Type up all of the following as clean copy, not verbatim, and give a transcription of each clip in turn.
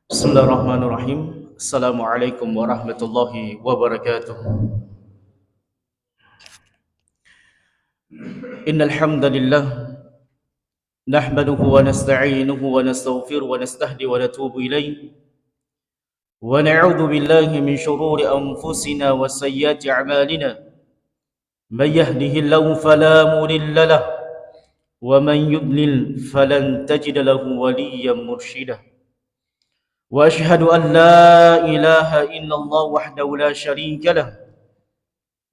Bismillahirrahmanirrahim. Assalamualaikum warahmatullahi wabarakatuh. Innal hamdalillah nahmaduhu wa nasta'inuhu wa nastaghfiruhu wa nastahdi wa natubu ilayh wa na'udzu billahi min shururi anfusina wa sayyiati a'malina. May yahdihillahu fala mudilla lahu wa man yudlil falan tajida lahu waliyyan mursyida. وأشهد أن لا إله إلا الله وحده لا شريك له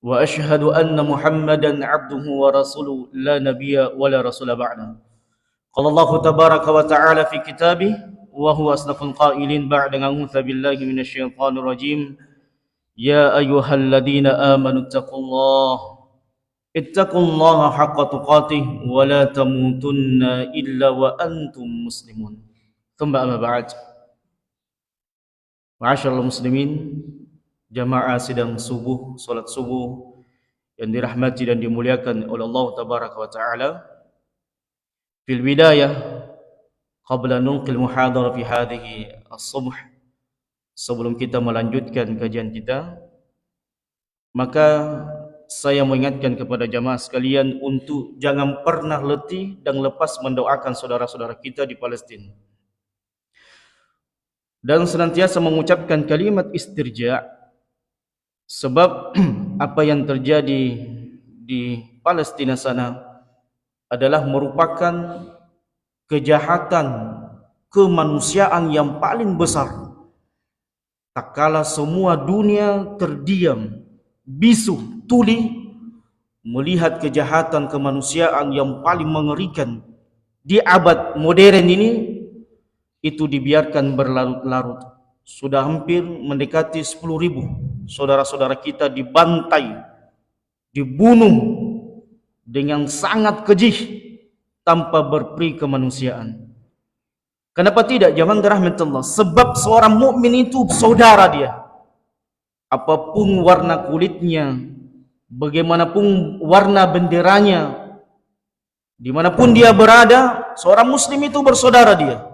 وأشهد أن محمدا عبده ورسوله لا نبي ولا رسول بعده. قال الله تبارك وتعالى في كتابه وهو أصدق القائلين بعد أعوذ بالله من الشيطان الرجيم يا أيها الذين آمنوا اتقوا الله حق تقاته ولا تموتن إلا وأنتم مسلمون ثم أما بعد. Ma'asyiral muslimin, jamaah sidang subuh, salat subuh yang dirahmati dan dimuliakan oleh Allah tabaraka wa taala. Fil bidayah qabla nunqil muhadharah fi hadhihi as-subh, sebelum kita melanjutkan kajian kita, maka saya mengingatkan kepada jamaah sekalian untuk jangan pernah letih dan lepas mendoakan saudara-saudara kita di Palestina, dan senantiasa mengucapkan kalimat istirja, sebab apa yang terjadi di Palestina sana adalah merupakan kejahatan kemanusiaan yang paling besar. Tak kala semua dunia terdiam, bisu, tuli melihat kejahatan kemanusiaan yang paling mengerikan di abad modern ini, itu dibiarkan berlarut-larut. Sudah hampir mendekati 10.000 saudara-saudara kita dibantai, dibunuh dengan sangat keji tanpa berperi kemanusiaan. Kenapa tidak jamaah rahmatullah? Sebab seorang mukmin itu saudara dia. Apapun warna kulitnya, bagaimanapun warna benderanya, dimanapun dia berada, seorang muslim itu bersaudara dia.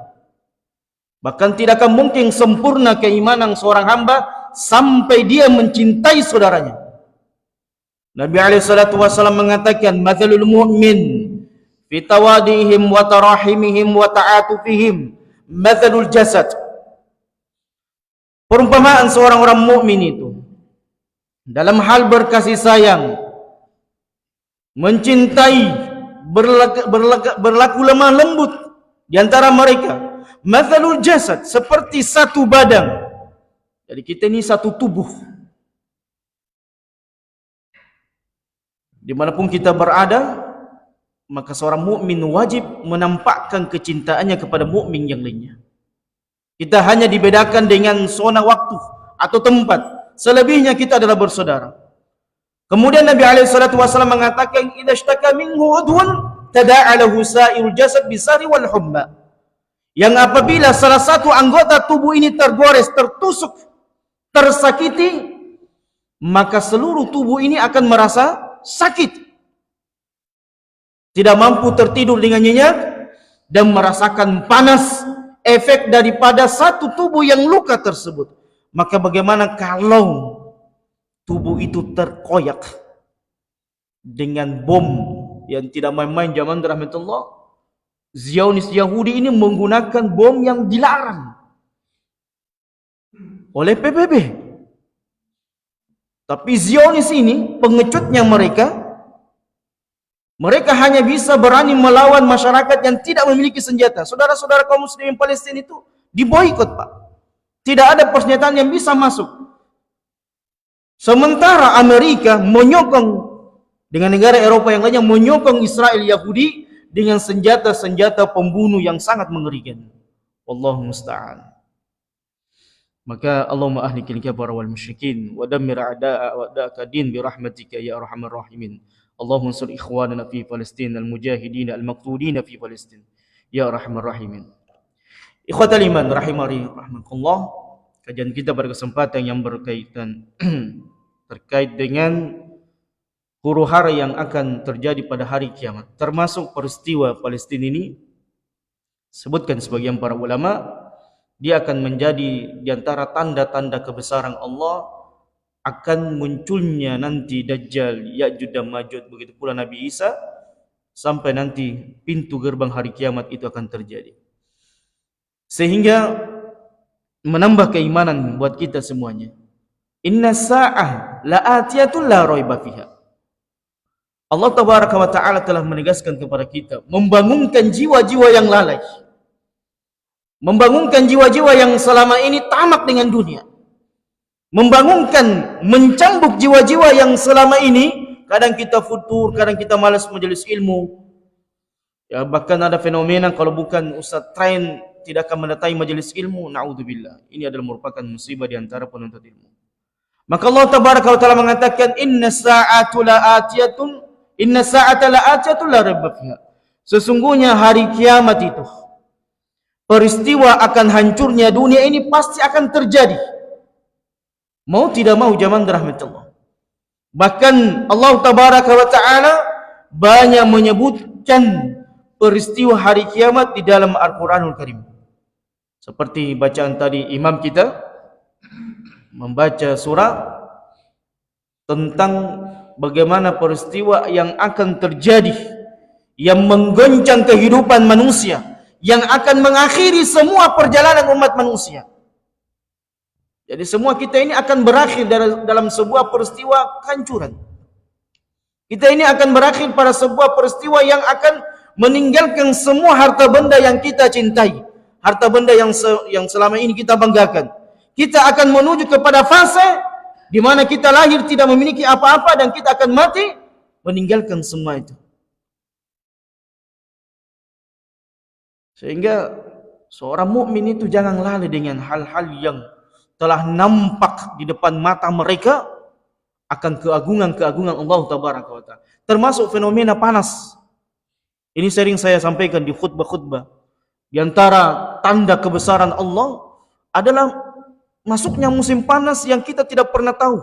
Bahkan tidak akan mungkin sempurna keimanan seorang hamba sampai dia mencintai saudaranya. Nabi SAW mengatakan, "Mathalul mu'min fi tawadihim wa tarahimihim wa ta'atufihim mathalul jasad." Perumpamaan seorang orang mukmin itu dalam hal berkasih sayang, mencintai, berlaku lemah lembut di antara mereka. Mathalul jasad, seperti satu badan. Jadi kita ini satu tubuh. Dimanapun kita berada, maka seorang mukmin wajib menampakkan kecintaannya kepada mukmin yang lainnya. Kita hanya dibedakan dengan zona waktu atau tempat. Selebihnya kita adalah bersaudara. Kemudian Nabi SAW mengatakan, "Idza ishtaka minhu udhun tada'a lahu sa'irul jasad bisari wal humma." Yang apabila salah satu anggota tubuh ini tergores, tertusuk, tersakiti, maka seluruh tubuh ini akan merasa sakit, tidak mampu tertidur dengan nyenyak, dan merasakan panas efek daripada satu tubuh yang luka tersebut. Maka bagaimana kalau tubuh itu terkoyak dengan bom yang tidak main-main zaman rahmatullah? Zionis Yahudi ini menggunakan bom yang dilarang oleh PBB. Tapi Zionis ini, pengecutnya mereka hanya bisa berani melawan masyarakat yang tidak memiliki senjata. Saudara-saudara kaum muslimin Palestina itu diboikot, Pak. Tidak ada persenjataan yang bisa masuk. Sementara Amerika menyokong dengan negara Eropa yang lainnya, menyokong Israel Yahudi dengan senjata-senjata pembunuh yang sangat mengerikan. Wallahu musta'an. Maka Allahumma ahlikil kafara wal musyrikin wa dammir a'da'a wa a'da'aka din bi rahmatika ya arhamar rahimin. Allahumma ansur ikhwanana fi Palestin al-mujahidin al-maqtulin fi Palestin ya arhamar rahimin. Ikhwatal iman rahimani rahmakumullah. Kajian kita pada kesempatan yang berkaitan terkait dengan huru-hara yang akan terjadi pada hari kiamat, termasuk peristiwa Palestina ini. Sebutkan sebagian para ulama, dia akan menjadi di antara tanda-tanda kebesaran Allah, akan munculnya nanti Dajjal, Ya'juj dan Ma'juj, begitu pula Nabi Isa, sampai nanti pintu gerbang hari kiamat itu akan terjadi. Sehingga menambah keimanan buat kita semuanya. Inna sa'ah la'atiyatun la raiba fiha. Allah tabaraka wa ta'ala telah menegaskan kepada kita, membangunkan jiwa-jiwa yang lalai, membangunkan jiwa-jiwa yang selama ini tamak dengan dunia, membangunkan, mencambuk jiwa-jiwa yang selama ini kadang kita futur, kadang kita malas majelis ilmu. Ya, bahkan ada fenomena kalau bukan Ustaz Train tidak akan mendatangi majelis ilmu. Na'udzubillah. Ini adalah merupakan musibah di antara penuntut ilmu. Maka Allah tabaraka wa ta'ala mengatakan, Inna sa'ata la'atiyatun la raiba fiha. Sesungguhnya hari kiamat itu, peristiwa akan hancurnya dunia ini pasti akan terjadi. Mau tidak mau jamaah dirahmati Allah. Bahkan Allah tabaraka wa ta'ala banyak menyebutkan peristiwa hari kiamat di dalam Al-Quranul Karim. Seperti bacaan tadi imam kita membaca surah tentang bagaimana peristiwa yang akan terjadi, yang menggoncang kehidupan manusia, yang akan mengakhiri semua perjalanan umat manusia. Jadi semua kita ini akan berakhir dalam sebuah peristiwa kehancuran. Kita ini akan berakhir pada sebuah peristiwa yang akan meninggalkan semua harta benda yang kita cintai, harta benda yang selama ini kita banggakan. Kita akan menuju kepada fase di mana kita lahir tidak memiliki apa-apa dan kita akan mati meninggalkan semua itu. Sehingga seorang mukmin itu jangan lalai dengan hal-hal yang telah nampak di depan mata mereka akan keagungan-keagungan Allah tabaraka wa ta'ala. Termasuk fenomena panas. Ini sering saya sampaikan di khutbah-khutbah. Di antara tanda kebesaran Allah adalah masuknya musim panas yang kita tidak pernah tahu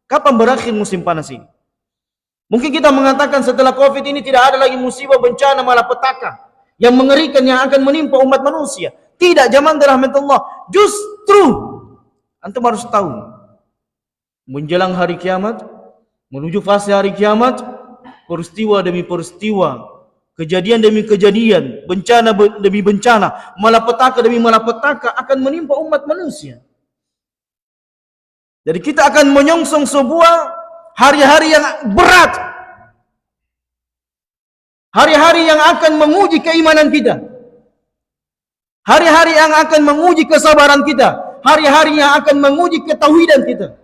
kapan berakhir musim panas ini. Mungkin kita mengatakan setelah Covid ini tidak ada lagi musibah, bencana, malapetaka yang mengerikan yang akan menimpa umat manusia. Tidak, jamaah dirahmati Allah. Justru antum harus tahu, menjelang hari kiamat, menuju fase hari kiamat, peristiwa demi peristiwa, kejadian demi kejadian, bencana demi bencana, malapetaka demi malapetaka akan menimpa umat manusia. Jadi kita akan menyongsong sebuah hari-hari yang berat, hari-hari yang akan menguji keimanan kita, hari-hari yang akan menguji kesabaran kita, hari-hari yang akan menguji ketauhidan kita.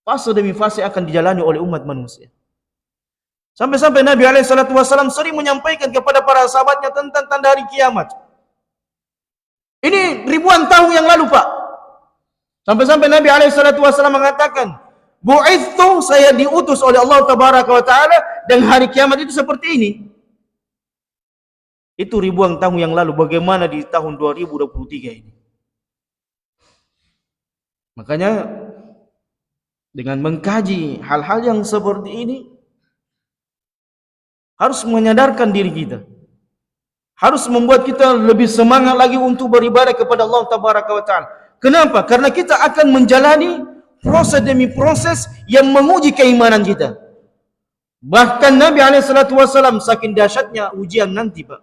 Fase demi fase akan dijalani oleh umat manusia. Sampai-sampai Nabi SAW sering menyampaikan kepada para sahabatnya tentang tanda hari kiamat. Ini ribuan tahun yang lalu, Pak. Sampai-sampai Nabi SAW mengatakan, bu'ithu, saya diutus oleh Allah tabaraka wa ta'ala, dan hari kiamat itu seperti ini. Itu ribuan tahun yang lalu. Bagaimana di tahun 2023 ini? Makanya dengan mengkaji hal-hal yang seperti ini, harus menyadarkan diri kita, harus membuat kita lebih semangat lagi untuk beribadah kepada Allah tabaraka wa ta'ala. Kenapa? Karena kita akan menjalani proses demi proses yang menguji keimanan kita. Bahkan Nabi SAW saking dahsyatnya ujian nanti, Pak,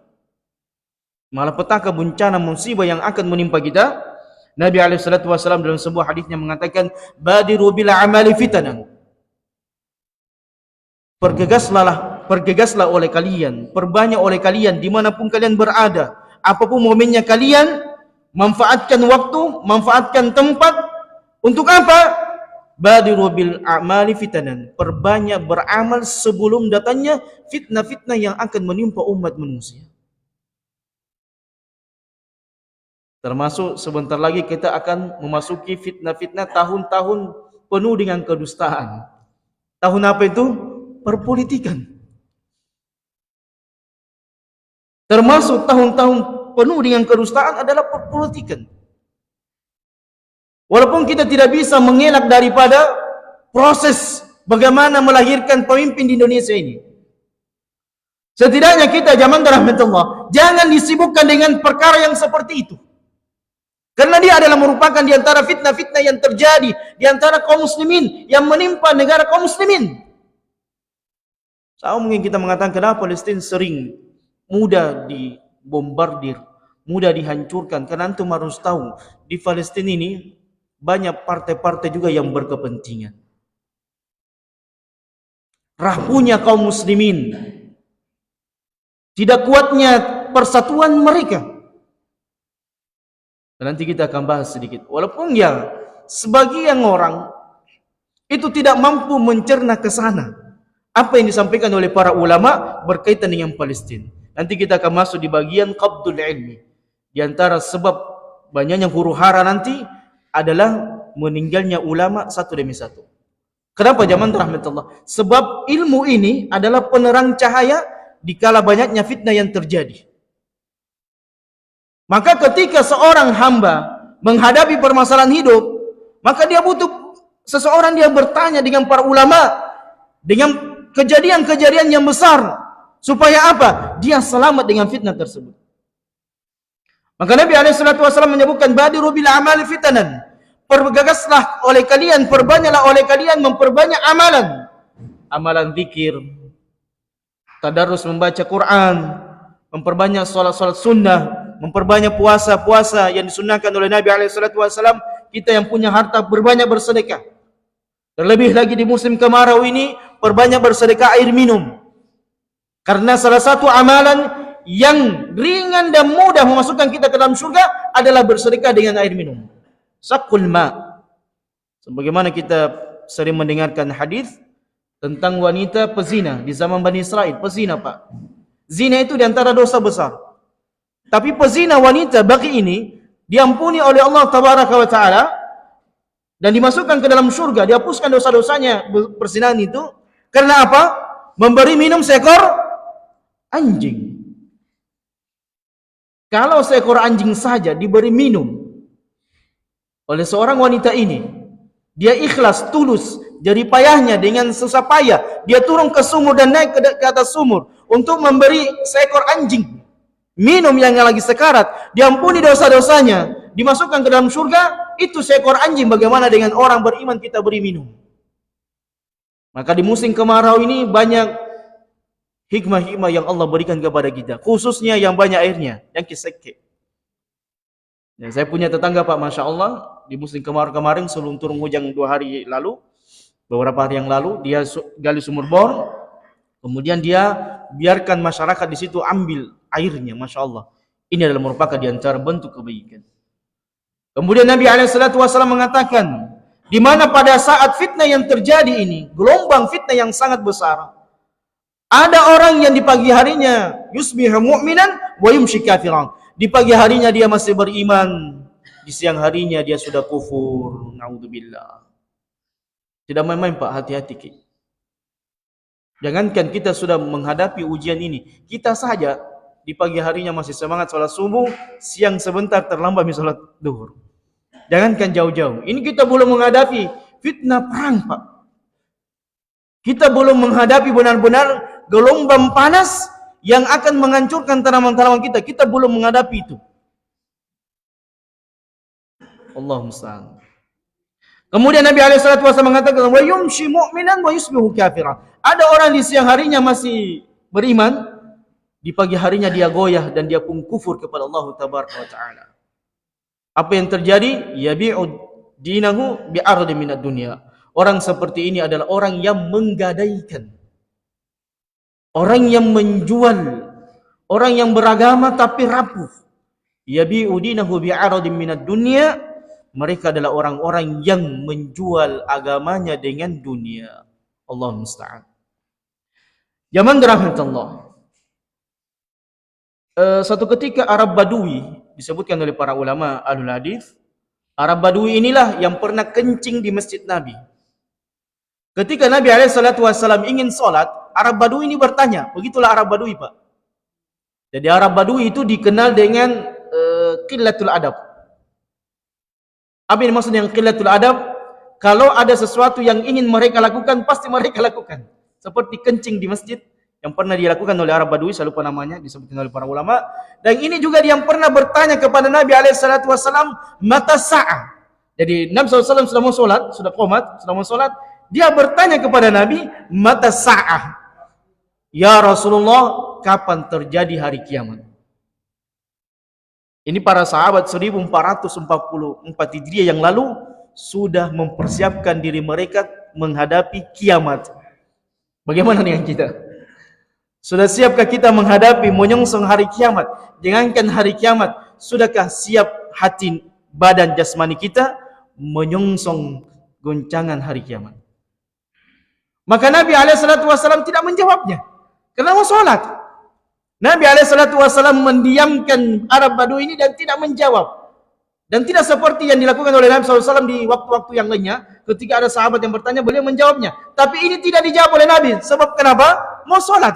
malapetaka, bencana, musibah yang akan menimpa kita, Nabi SAW dalam sebuah hadisnya mengatakan, badiru bil amali fitanan. Pergegaslah oleh kalian, perbanyak oleh kalian dimanapun kalian berada, apapun momennya kalian, manfaatkan waktu, manfaatkan tempat. Untuk apa? Badiru bil a'mali fitanan. Perbanyak beramal sebelum datangnya fitnah-fitnah yang akan menimpa umat manusia. Termasuk sebentar lagi kita akan memasuki fitnah-fitnah tahun-tahun penuh dengan kedustaan. Tahun apa itu? Perpolitikan. Termasuk tahun-tahun penuh dengan kedustaan adalah perpolitikan. Walaupun kita tidak bisa mengelak daripada proses bagaimana melahirkan pemimpin di Indonesia ini, setidaknya kita, jamaah rahmatullah, jangan disibukkan dengan perkara yang seperti itu. Karena dia adalah merupakan di antara fitnah-fitnah yang terjadi di antara kaum muslimin yang menimpa negara kaum muslimin. Sama mungkin kita mengatakan kenapa Palestina sering mudah dibombardir, mudah dihancurkan. Karena antum harus tahu di Palestina ini banyak partai-partai juga yang berkepentingan. Rapuhnya kaum muslimin, tidak kuatnya persatuan mereka. Dan nanti kita akan bahas sedikit. Walaupun ya sebagian orang itu tidak mampu mencerna ke sana apa yang disampaikan oleh para ulama berkaitan dengan Palestina. Nanti kita akan masuk di bagian qabdul ilmi. Di antara sebab banyaknya huru-hara nanti adalah meninggalnya ulama satu demi satu. Kenapa jamaah rahmatullah? Sebab ilmu ini adalah penerang cahaya di kala banyaknya fitnah yang terjadi. Maka ketika seorang hamba menghadapi permasalahan hidup, maka dia butuh seseorang yang bertanya dengan para ulama, dengan kejadian-kejadian yang besar, supaya apa? Dia selamat dengan fitnah tersebut. Maka Nabi SAW menyebutkan, badiru bil amali fitanan. Pergagaslah oleh kalian, perbanyaklah oleh kalian memperbanyak amalan. Amalan zikir, tadarus membaca Quran, memperbanyak salat-salat sunnah, memperbanyak puasa-puasa yang disunnahkan oleh Nabi SAW. Kita yang punya harta berbanyak bersedekah. Terlebih lagi di musim kemarau ini, perbanyak bersedekah air minum. Karena salah satu amalan yang ringan dan mudah memasukkan kita ke dalam surga adalah bersedekah dengan air minum. Sakul ma. Sebagaimana kita sering mendengarkan hadis tentang wanita pezina di zaman Bani Israel. Pezina, Pak. Zina itu di antara dosa besar. Tapi pezina wanita bagi ini diampuni oleh Allah Tabaraka wa Ta'ala dan dimasukkan ke dalam surga, dihapuskan dosa-dosanya perzinahan itu. Karena apa? Memberi minum seekor anjing. Kalau seekor anjing saja diberi minum oleh seorang wanita ini, dia ikhlas, tulus, jadi payahnya dengan susah payah, dia turun ke sumur dan naik ke atas sumur untuk memberi seekor anjing minum yang lagi sekarat, diampuni dosa-dosanya, dimasukkan ke dalam surga. Itu seekor anjing. Bagaimana dengan orang beriman kita beri minum? Maka di musim kemarau ini banyak hikmah-hikmah yang Allah berikan kepada kita, khususnya yang banyak airnya, yang kiseke. Ya, saya punya tetangga, Pak, Masya Allah, di musim kemarau kemarin sebelum turun hujan 2 hari lalu, beberapa hari yang lalu, dia gali sumur bor, kemudian dia biarkan masyarakat di situ ambil airnya. Masya Allah, ini adalah merupakan di antara bentuk kebaikan. Kemudian Nabi SAW mengatakan, di mana pada saat fitnah yang terjadi ini, gelombang fitnah yang sangat besar, ada orang yang di pagi harinya yusbihu mu'minan wa yumshi kafiran. Di pagi harinya dia masih beriman, di siang harinya dia sudah kufur. Naudzubillah. Tidak main-main, Pak, hati-hati. Jangankan kita sudah menghadapi ujian ini, kita saja di pagi harinya masih semangat sholat subuh, siang sebentar terlambat sholat duhur. Jangankan jauh-jauh, ini kita belum menghadapi fitnah perang, Pak. Kita belum menghadapi benar-benar gelombang panas yang akan menghancurkan tanaman-tanaman kita. Kita belum menghadapi itu. Allahumma musta'an. Kemudian Nabi SAW mengatakan, wa yumshi mu'minan wa yusbihu kafiran. Ada orang di siang harinya masih beriman, di pagi harinya dia goyah dan dia pun kufur kepada Allah Tabaraka wa Ta'ala. Apa yang terjadi? Yabi'u dinahu bi'ardi minad dunya. Orang seperti ini adalah orang yang menggadaikan, orang yang menjual, orang yang beragama tapi rapuh. Yabi'u dinahu bi'ardi minad dunya. Mereka adalah orang-orang yang menjual agamanya dengan dunia. Allah musta'an. Zaman dirahmati Allah. Satu ketika Arab Badui, disebutkan oleh para ulama ahlul hadis, Arab Badui inilah yang pernah kencing di masjid Nabi. Ketika Nabi SAW ingin sholat, Arab Badui ini bertanya. Begitulah Arab Badui, Pak. Jadi Arab Badui itu dikenal dengan qillatul adab. Apa yang maksud dengan qillatul adab? Kalau ada sesuatu yang ingin mereka lakukan, pasti mereka lakukan. Seperti kencing di masjid, yang pernah dilakukan oleh Arab Badui, saya lupa namanya, disebutkan oleh para ulama. Dan ini juga yang pernah bertanya kepada Nabi SAW, mata sa'ah. Jadi Nabi SAW sudah mau sholat, sudah qomat, sudah mau sholat, dia bertanya kepada Nabi, mata sa'ah. Ya Rasulullah, kapan terjadi hari kiamat? Ini para sahabat 1444 Hijriah yang lalu sudah mempersiapkan diri mereka menghadapi kiamat. Bagaimana dengan kita? Sudah siapkah kita menghadapi menyongsong hari kiamat? Jangankan hari kiamat, sudahkah siap hati, badan, jasmani kita menyongsong goncangan hari kiamat? Maka Nabi SAW tidak menjawabnya, karena mau sholat. Nabi SAW mendiamkan Arab Badui ini dan tidak menjawab. Dan tidak seperti yang dilakukan oleh Nabi SAW di waktu-waktu yang lainnya, ketika ada sahabat yang bertanya, beliau menjawabnya. Tapi ini tidak dijawab oleh Nabi. Sebab kenapa? Mau sholat.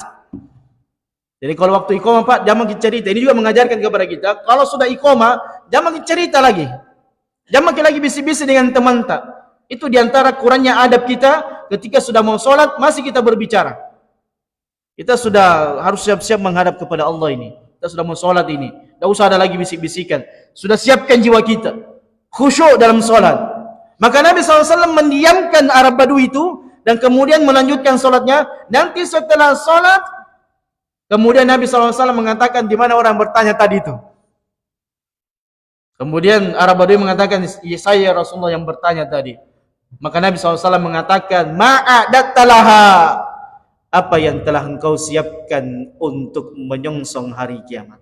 Jadi kalau waktu iqamah, Pak, jangan kita cerita. Ini juga mengajarkan kepada kita, kalau sudah iqamah, jangan kita cerita lagi. Jangan kita lagi bisi-bisi dengan teman tak. Itu diantara kurangnya adab kita ketika sudah mau sholat, masih kita berbicara. Kita sudah harus siap-siap menghadap kepada Allah ini. Kita sudah mau sholat ini. Tidak usah ada lagi bisik-bisikan. Sudah siapkan jiwa kita. Khusyuk dalam sholat. Maka Nabi SAW mendiamkan Arab Badui itu, dan kemudian melanjutkan sholatnya. Nanti setelah sholat, kemudian Nabi SAW mengatakan, di mana orang bertanya tadi itu? Kemudian Arab Badui mengatakan, ya, saya Rasulullah yang bertanya tadi. Maka Nabi SAW mengatakan, ma'adattalaha, apa yang telah engkau siapkan untuk menyongsong hari kiamat?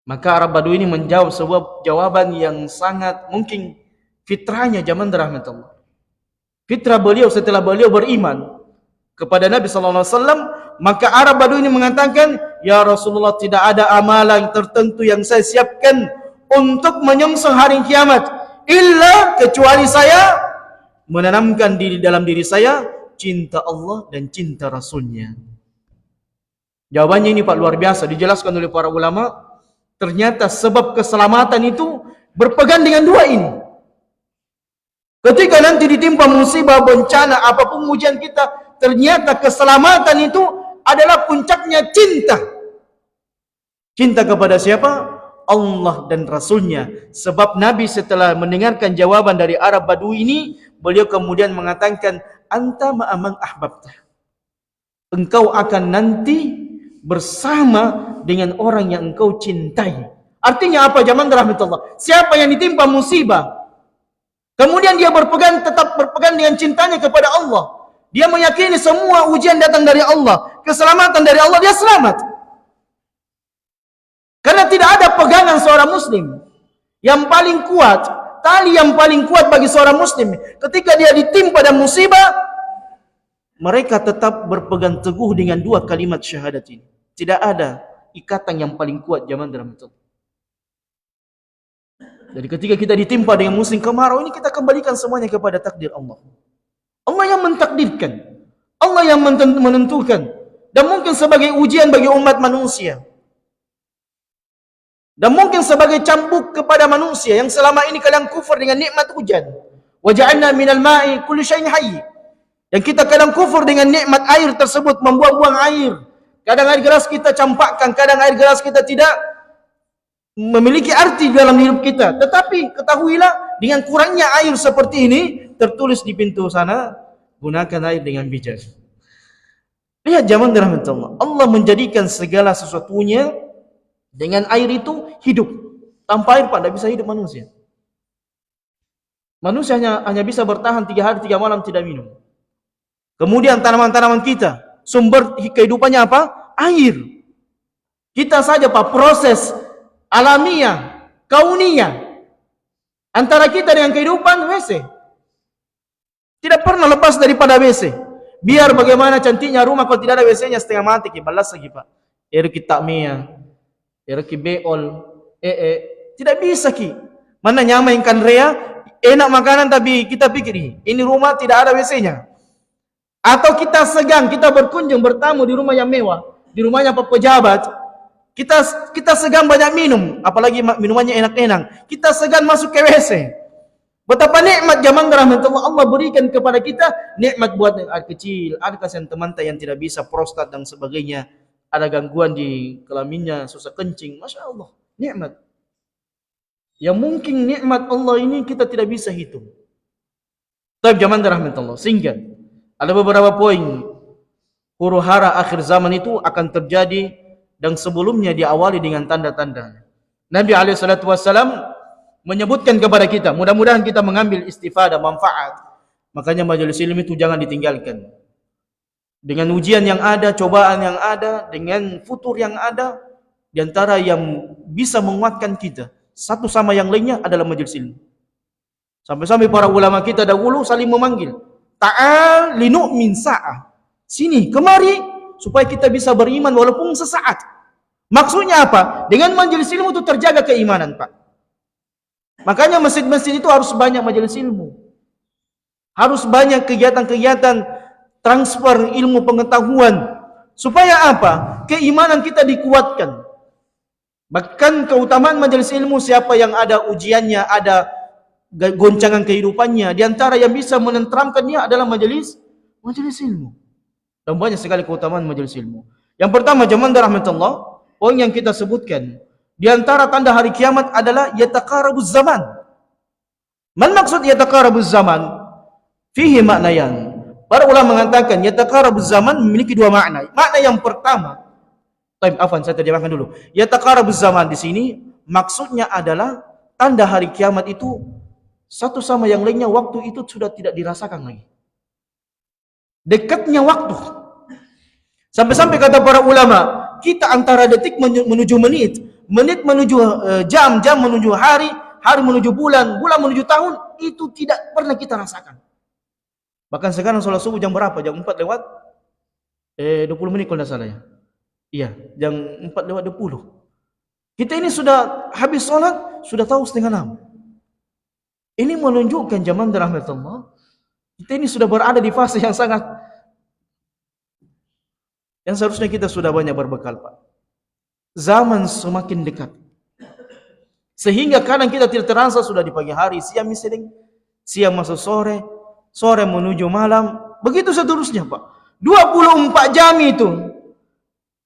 Maka Arab Badui ini menjawab sebuah jawaban yang sangat mungkin fitrahnya zaman rahmatullah. Fitrah beliau setelah beliau beriman kepada Nabi SAW, maka Arab Badui ini mengatakan, ya Rasulullah, tidak ada amalan tertentu yang saya siapkan untuk menyongsong hari kiamat, illa kecuali saya menanamkan dalam diri saya cinta Allah dan cinta Rasulnya. Jawabannya ini Pak luar biasa, dijelaskan oleh para ulama. Ternyata sebab keselamatan itu berpegang dengan dua ini. Ketika nanti ditimpa musibah, bencana, apapun ujian kita, ternyata keselamatan itu adalah puncaknya cinta. Cinta kepada siapa? Allah dan Rasulnya. Sebab Nabi setelah mendengarkan jawaban dari Arab Badui ini, beliau kemudian mengatakan, anta ma'amang ahbabta. Engkau akan nanti bersama dengan orang yang engkau cintai. Artinya apa zaman rahmatullah? Siapa yang ditimpa musibah, kemudian dia tetap berpegang dengan cintanya kepada Allah. Dia meyakini semua ujian datang dari Allah, keselamatan dari Allah, dia selamat. Karena tidak ada pegangan seorang muslim yang paling kuat, tali yang paling kuat bagi seorang muslim ketika dia ditimpa dan musibah, mereka tetap berpegang teguh dengan dua kalimat syahadat ini. Tidak ada ikatan yang paling kuat zaman dalam itu. Jadi ketika kita ditimpa dengan musim kemarau ini, kita kembalikan semuanya kepada takdir Allah. Allah yang mentakdirkan, Allah yang menentukan, dan mungkin sebagai ujian bagi umat manusia, dan mungkin sebagai cambuk kepada manusia yang selama ini kalian kufur dengan nikmat hujan. Wa ja'alna minal ma'i kulli syai'in hayy. Yang kita kadang kufur dengan nikmat air tersebut, membuang-buang air. Kadang air gelas kita campakkan, kadang air gelas kita tidak memiliki arti dalam hidup kita. Tetapi ketahuilah, dengan kurangnya air seperti ini, tertulis di pintu sana, gunakan air dengan bijak. Lihat zaman rahmatullah, Allah menjadikan segala sesuatunya dengan air itu hidup. Tanpa air Pak, tidak bisa hidup manusia. Manusia hanya bisa bertahan 3 hari 3 malam tidak minum. Kemudian tanaman-tanaman kita, sumber kehidupannya apa? Air. Kita saja Pak, proses alamiah, kauniyah antara kita dengan kehidupan WC. Tidak pernah lepas daripada WC. Biar bagaimana cantiknya rumah, kalau tidak ada WC-nya setengah mati, balas lagi Pak. Kita mia, beol, tidak bisa ki. Mana nyamainkan rea, enak makanan tapi kita pikir ini rumah tidak ada WC-nya. Atau kita segan, kita berkunjung bertamu di rumah yang mewah, di rumahnya Pak pejabat, kita segan banyak minum, apalagi minumannya enak-enak, kita segan masuk ke WC. Betapa nikmat zaman rahmatullah Allah berikan kepada kita, nikmat buat yang kecil, ada kasihan teman yang tidak bisa prostat dan sebagainya, ada gangguan di kelaminnya, susah kencing, masya Allah, nikmat. Yang mungkin nikmat Allah ini kita tidak bisa hitung. Tapi zaman rahmatullah, sehingga ada beberapa poin huru hara akhir zaman itu akan terjadi dan sebelumnya diawali dengan tanda-tanda. Nabi SAW menyebutkan kepada kita, mudah-mudahan kita mengambil istifadah, manfaat. Makanya majelis ilmu itu jangan ditinggalkan. Dengan ujian yang ada, cobaan yang ada, dengan futur yang ada, di antara yang bisa menguatkan kita satu sama yang lainnya adalah majelis ilmu. Sampai-sampai para ulama kita dahulu saling memanggil, ta'al linu'min sa'ah. Sini, kemari, supaya kita bisa beriman walaupun sesaat. Maksudnya apa? Dengan majelis ilmu itu terjaga keimanan, Pak. Makanya masjid-masjid itu harus banyak majelis ilmu. Harus banyak kegiatan-kegiatan transfer ilmu pengetahuan. Supaya apa? Keimanan kita dikuatkan. Bahkan keutamaan majelis ilmu, siapa yang ada ujiannya, ada goncangan kehidupannya, di antara yang bisa menenteramkannya adalah majelis ilmu. Dan banyak sekali keutamaan majelis ilmu. Yang pertama, zaman rahmatullah, poin yang kita sebutkan, di antara tanda hari kiamat adalah yataqarabuz zaman. Man maksud yataqarabuz zaman? Fihi maknayan. Para ulama mengatakan yataqarabuz zaman memiliki dua makna. Makna yang pertama, saya terjemahkan dulu. Yataqarabuz zaman di sini maksudnya adalah tanda hari kiamat itu satu sama yang lainnya waktu itu sudah tidak dirasakan lagi. Dekatnya waktu. Sampai-sampai kata para ulama, kita antara detik menuju menit, menit menuju jam, jam menuju hari, hari menuju bulan, bulan menuju tahun, itu tidak pernah kita rasakan. Bahkan sekarang sholat subuh jam berapa? Jam 4 lewat 20 menit kalau tidak salah ya. Iya, jam 4 lewat 20. Kita ini sudah habis sholat, sudah tahu setengah 6. Ini menunjukkan zaman rahmatullah, kita ini sudah berada di fase yang sangat, yang seharusnya kita sudah banyak berbekal, Pak. Zaman semakin dekat, sehingga kadang kita tidak terasa sudah di pagi hari, siang misalnya, siang masuk sore, sore menuju malam, begitu seterusnya, Pak. 24 jam itu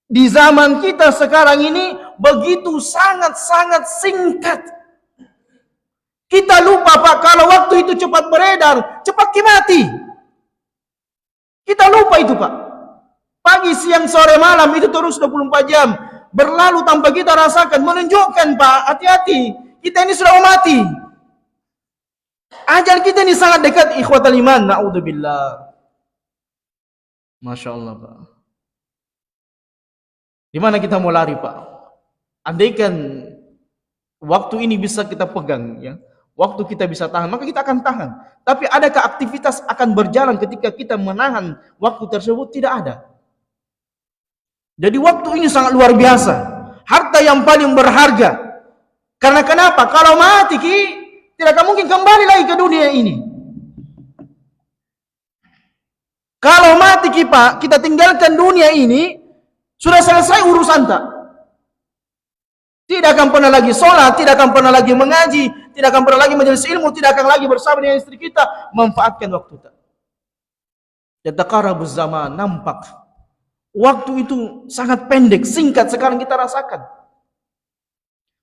di zaman kita sekarang ini begitu sangat-sangat singkat. Kita lupa, Pak, kalau waktu itu cepat beredar, cepat mati. Kita lupa itu, Pak. Pagi, siang, sore, malam itu terus 24 jam berlalu tanpa kita rasakan. Menunjukkan, Pak, hati-hati, kita ini sudah mati. Ajal kita ini sangat dekat, ikhwatal iman, na'udzubillah. Masya Allah, Pak. Di mana kita mau lari, Pak? Andaikan waktu ini bisa kita pegang, ya, waktu kita bisa tahan, maka kita akan tahan. Tapi adakah aktivitas akan berjalan ketika kita menahan waktu tersebut? Tidak ada. Jadi waktu ini sangat luar biasa, harta yang paling berharga. Karena kenapa? Kalau mati, tidak akan mungkin kembali lagi ke dunia ini. Kalau mati, Pak, kita tinggalkan dunia ini, sudah selesai urusan, tak? Tidak akan pernah lagi sholat, tidak akan pernah lagi mengaji, tidak akan pernah lagi majelis ilmu, tidak akan lagi bersama dengan istri kita, manfaatkan waktu tak. Yataqarabuz zaman, nampak waktu itu sangat pendek, singkat sekarang kita rasakan.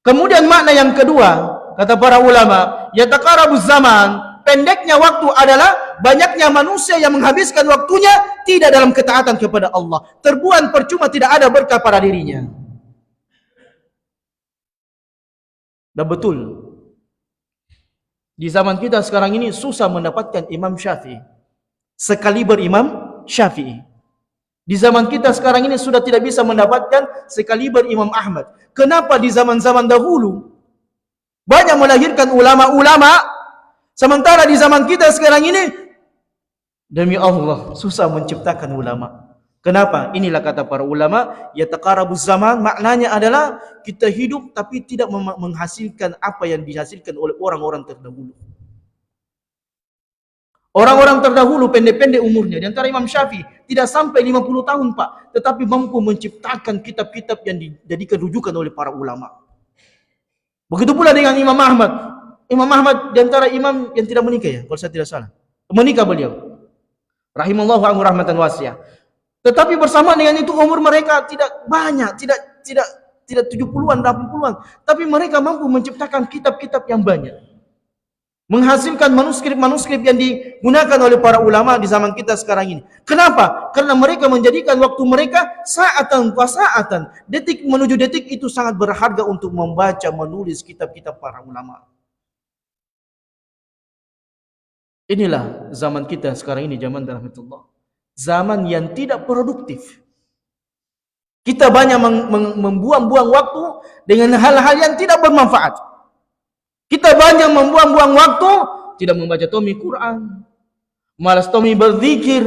Kemudian makna yang kedua, kata para ulama, yataqarabuz zaman, pendeknya waktu adalah banyaknya manusia yang menghabiskan waktunya tidak dalam ketaatan kepada Allah. Terbuang percuma, tidak ada berkah pada dirinya. Dan betul, di zaman kita sekarang ini susah mendapatkan Imam Syafi'i sekaliber Imam Syafi'i. Di zaman kita sekarang ini sudah tidak bisa mendapatkan sekaliber Imam Ahmad. Kenapa di zaman-zaman dahulu banyak melahirkan ulama-ulama, sementara di zaman kita sekarang ini, demi Allah, susah menciptakan ulama. Kenapa? Inilah kata para ulama, yataqarabuz zaman, maknanya adalah kita hidup tapi tidak menghasilkan apa yang dihasilkan oleh orang-orang terdahulu. Orang-orang terdahulu pendek-pendek umurnya. Di antara Imam Syafi'i tidak sampai 50 tahun, Pak, tetapi mampu menciptakan kitab-kitab yang dijadikan rujukan oleh para ulama. Begitu pula dengan Imam Ahmad. Imam Ahmad di antara imam yang tidak menikah ya, kalau saya tidak salah. Menikah beliau. Rahimallahu anhu rahmatan wasi'ah. Tetapi bersama dengan itu umur mereka tidak banyak, tidak 70-an, 80-an, tapi mereka mampu menciptakan kitab-kitab yang banyak. Menghasilkan manuskrip-manuskrip yang digunakan oleh para ulama di zaman kita sekarang ini. Kenapa? Karena mereka menjadikan waktu mereka saatan fasaatan, detik menuju detik itu sangat berharga untuk membaca, menulis kitab-kitab para ulama. Inilah zaman kita sekarang ini, zaman rahmatullah. Zaman yang tidak produktif. Kita banyak membuang-buang waktu dengan hal-hal yang tidak bermanfaat. Kita banyak membuang-buang waktu tidak membaca tomi Quran, malas tomi berzikir,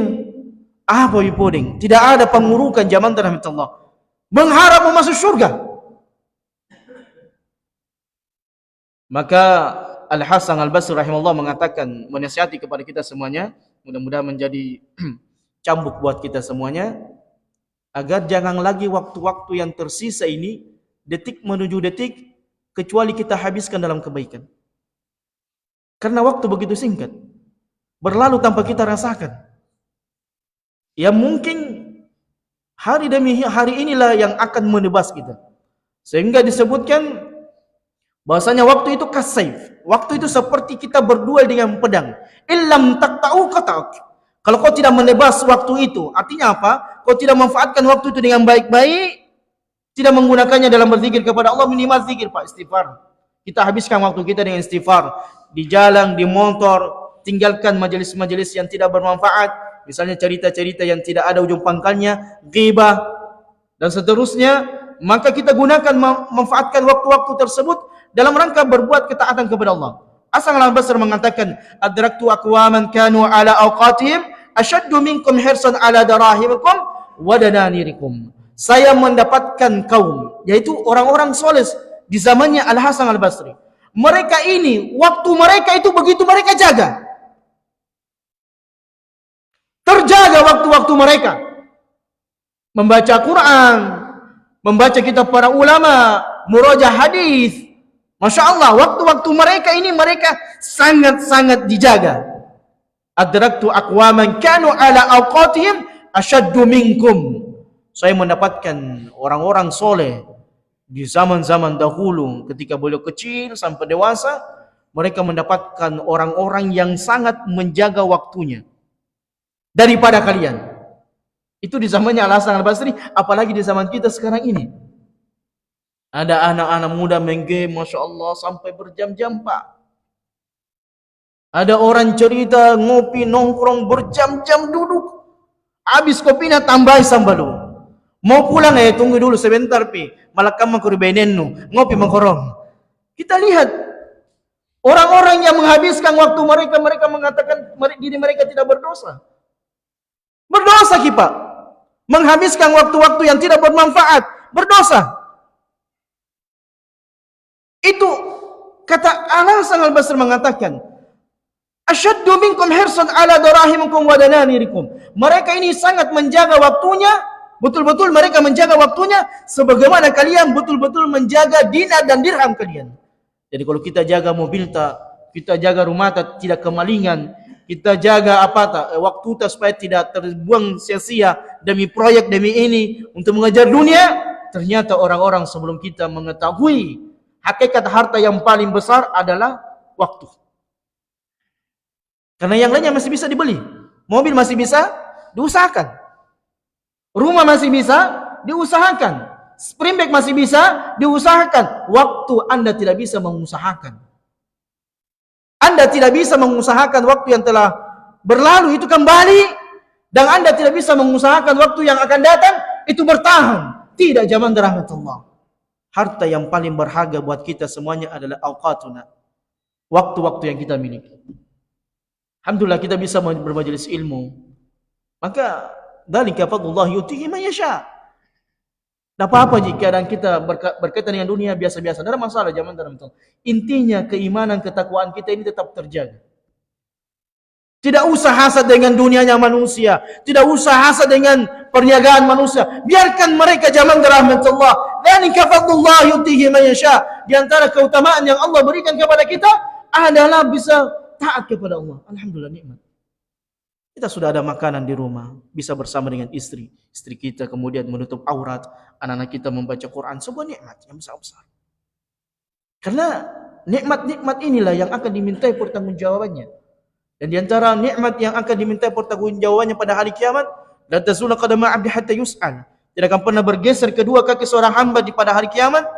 apa poding. Tidak ada pengurukan zaman rahmatullah. Mengharap masuk surga. Maka Al-Hasan Al-Basri rahimahullah mengatakan, menasihati kepada kita semuanya, mudah-mudahan menjadi cambuk buat kita semuanya, agar jangan lagi waktu-waktu yang tersisa ini detik menuju detik kecuali kita habiskan dalam kebaikan. Karena waktu begitu singkat, berlalu tanpa kita rasakan. Ya mungkin hari demi hari inilah yang akan menebas kita. Sehingga disebutkan bahasanya waktu itu kasayf. Waktu itu seperti kita berduel dengan pedang. Illam taqta'u qata'uk. Kalau kau tidak menebas waktu itu, artinya apa? Kau tidak memanfaatkan waktu itu dengan baik-baik, tidak menggunakannya dalam berzikir kepada Allah, minimal zikir, Pak, istighfar. Kita habiskan waktu kita dengan istighfar. Di jalan, di motor, tinggalkan majelis-majelis yang tidak bermanfaat. Misalnya cerita-cerita yang tidak ada ujung pangkalnya, ghibah, dan seterusnya. Maka kita gunakan, memanfaatkan waktu-waktu tersebut dalam rangka berbuat ketaatan kepada Allah. Hasan Al-Basri mengatakan, adraktu aqwaman kanu ala awqatihim ashaddu minkum hirsan ala darahimikum wa dananirikum. Saya mendapatkan kaum, yaitu orang-orang soleh di zamannya Al-Hasan Al-Basri. Mereka ini, waktu mereka itu begitu mereka jaga. Terjaga waktu-waktu mereka. Membaca Quran, membaca kitab para ulama, murajah hadis. Masya Allah, waktu-waktu mereka ini mereka sangat-sangat dijaga. Adraktu aqwaman kanu ala awqatihim ashaddu minkum. Saya mendapatkan orang-orang soleh di zaman-zaman dahulu, ketika beliau kecil sampai dewasa, mereka mendapatkan orang-orang yang sangat menjaga waktunya daripada kalian. Itu di zamannya Al-Hasan Al-Basri, apalagi di zaman kita sekarang ini. Ada anak-anak muda main game, Masya Allah, sampai berjam-jam, Pak. Ada orang cerita, ngopi, nongkrong, berjam-jam duduk. Habis kopinya tambah sambalu. Mau pulang tunggu dulu sebentar, Pi. Malakam makurbenennu, ngopi mengkorong. Kita lihat, orang-orang yang menghabiskan waktu mereka, mereka mengatakan diri mereka tidak berdosa. Berdosa kita. Menghabiskan waktu-waktu yang tidak bermanfaat. Berdosa. Itu kata Al-Hasan Al-Basri mengatakan, asyaddu minkum hirsan ala darahimikum wa dananirikum. Mereka ini sangat menjaga waktunya, betul-betul mereka menjaga waktunya sebagaimana kalian betul-betul menjaga dinar dan dirham kalian. Jadi kalau kita jaga mobil kita jaga rumah tidak kemalingan, kita jaga waktu supaya tidak terbuang sia-sia demi proyek demi ini untuk mengejar dunia. Ternyata orang-orang sebelum kita mengetahui hakikat harta yang paling besar adalah waktu. Karena yang lainnya masih bisa dibeli. Mobil masih bisa diusahakan. Rumah masih bisa diusahakan. Spring bag masih bisa diusahakan. Waktu Anda tidak bisa mengusahakan. Anda tidak bisa mengusahakan waktu yang telah berlalu itu kembali. Dan Anda tidak bisa mengusahakan waktu yang akan datang itu bertahan. Tidak, zaman rahmatullah. Harta yang paling berharga buat kita semuanya adalah awqatuna. Waktu-waktu yang kita miliki. Alhamdulillah kita bisa bermajelis ilmu. Maka dzalika fadlullah yutihi man yasha. Tidak apa-apa jika kita berkaitan dengan dunia biasa-biasa. Tidak ada masalah zaman dalam. Intinya keimanan, ketakwaan kita ini tetap terjaga. Tidak usah hasad dengan dunianya manusia. Tidak usah hasad dengan perniagaan manusia. Biarkan mereka zaman rahmatullah. Dzalika fadlullah yutihi man yasha. Di antara keutamaan yang Allah berikan kepada kita adalah bisa taat kepada Allah. Alhamdulillah nikmat. Kita sudah ada makanan di rumah, bisa bersama dengan istri kita, kemudian menutup aurat, anak-anak kita membaca Quran, sebuah nikmat yang besar-besar. Karena nikmat-nikmat inilah yang akan dimintai pertanggungjawabannya. Dan di antara nikmat yang akan dimintai pertanggungjawabannya pada hari kiamat, la tazula qadama 'abdi hatta yus'al. Tidak akan pernah bergeser kedua kaki seorang hamba di pada hari kiamat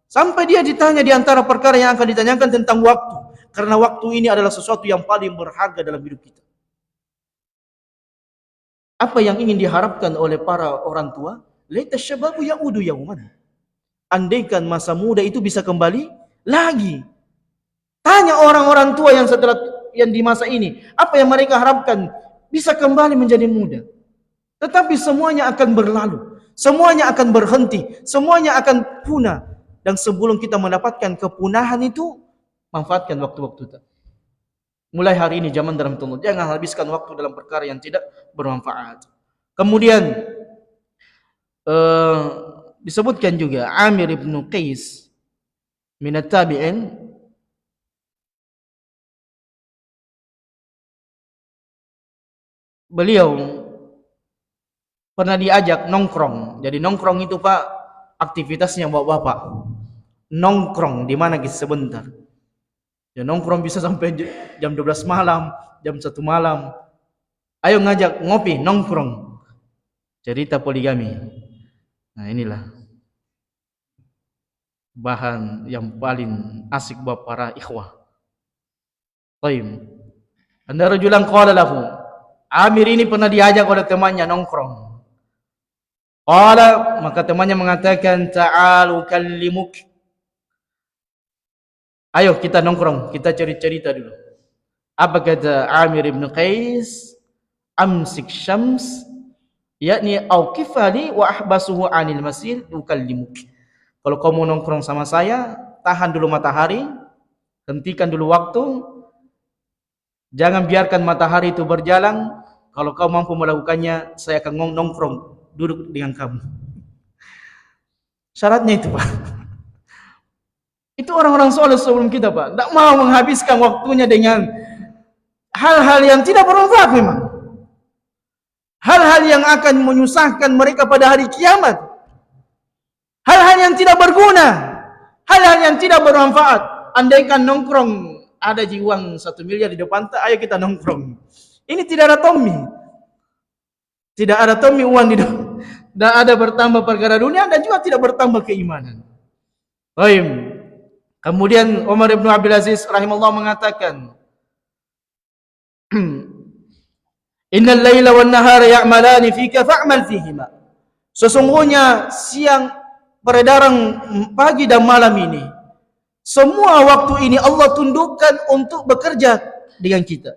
sampai dia ditanya di antara perkara yang akan ditanyakan tentang waktu. Karena waktu ini adalah sesuatu yang paling berharga dalam hidup kita. Apa yang ingin diharapkan oleh para orang tua? Laita syababu ya'udu yauman. Andaikan masa muda itu bisa kembali lagi. Tanya orang-orang tua yang setelah yang di masa ini, apa yang mereka harapkan? Bisa kembali menjadi muda. Tetapi semuanya akan berlalu, semuanya akan berhenti, semuanya akan punah. Dan sebelum kita mendapatkan kepunahan itu, manfaatkan waktu-waktu kita. Mulai hari ini zaman dalam tunggu, jangan habiskan waktu dalam perkara yang tidak bermanfaat. Kemudian disebutkan juga Amir ibn Qais minat tabi'in, beliau pernah diajak nongkrong. Jadi nongkrong itu Pak, aktivitasnya bapak-bapak. Nongkrong di mana gitu sebentar. Ya nongkrong bisa sampai jam 12 malam, jam 1 malam. Ayo ngajak ngopi, nongkrong. Cerita poligami. Nah inilah bahan yang paling asik buat para ikhwah. Baik. Anda rajulan qala lahu. Amir ini pernah diajak oleh temannya nongkrong. Qala, maka temannya mengatakan, ta'alu kallimuk. Ayo kita nongkrong, kita cerita dulu. Apa kata Amir ibn Qais? Amsik syams, yakni auqifali wa ahbasuhu anil masir ukallimuk. Kalau kamu nongkrong sama saya, tahan dulu matahari, hentikan dulu waktu. Jangan biarkan matahari itu berjalan. Kalau kau mampu melakukannya, saya akan nongkrong duduk dengan kamu. Syaratnya itu Pak. Itu orang-orang soleh sebelum kita Pak, tidak mau menghabiskan waktunya dengan hal-hal yang tidak bermanfaat memang. Hal-hal yang akan menyusahkan mereka pada hari kiamat. Hal-hal yang tidak berguna, hal-hal yang tidak bermanfaat. Andaikan nongkrong ada uang 1 miliar di depan, ayo kita nongkrong. Ini tidak ada Tommy. Tidak ada Tommy uang di depan. Dan ada bertambah perkara dunia dan juga tidak bertambah keimanan. Baik. Kemudian Umar bin Abdul Aziz rahimahullah mengatakan, Innal laila wan nahara ya'malani fika fa'mal fihima. Sesungguhnya siang, peredaran pagi dan malam ini, semua waktu ini Allah tundukkan untuk bekerja dengan kita.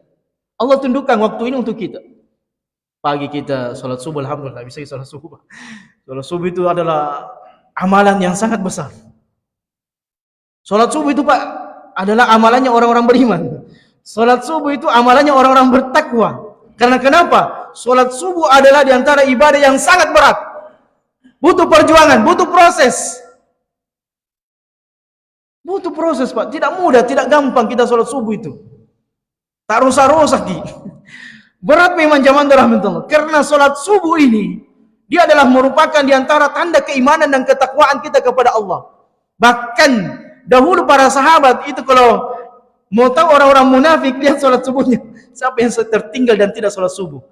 Allah tundukkan waktu ini untuk kita. Pagi kita salat subuh, alhamdulillah bisa salat subuh. Salat subuh itu adalah amalan yang sangat besar. Salat subuh itu Pak adalah amalannya orang-orang beriman. Salat subuh itu amalannya orang-orang bertakwa. Karena kenapa? Salat subuh adalah di antara ibadah yang sangat berat. Butuh perjuangan, butuh proses. Butuh proses Pak, tidak mudah, tidak gampang kita salat subuh itu. Tak rusak-rusak di. Berat memang zaman rahmatullah. Karena salat subuh ini dia adalah merupakan di antara tanda keimanan dan ketakwaan kita kepada Allah. Bahkan dahulu para sahabat itu kalau mau tahu orang-orang munafik, lihat salat subuhnya. Siapa yang tertinggal dan tidak salat subuh.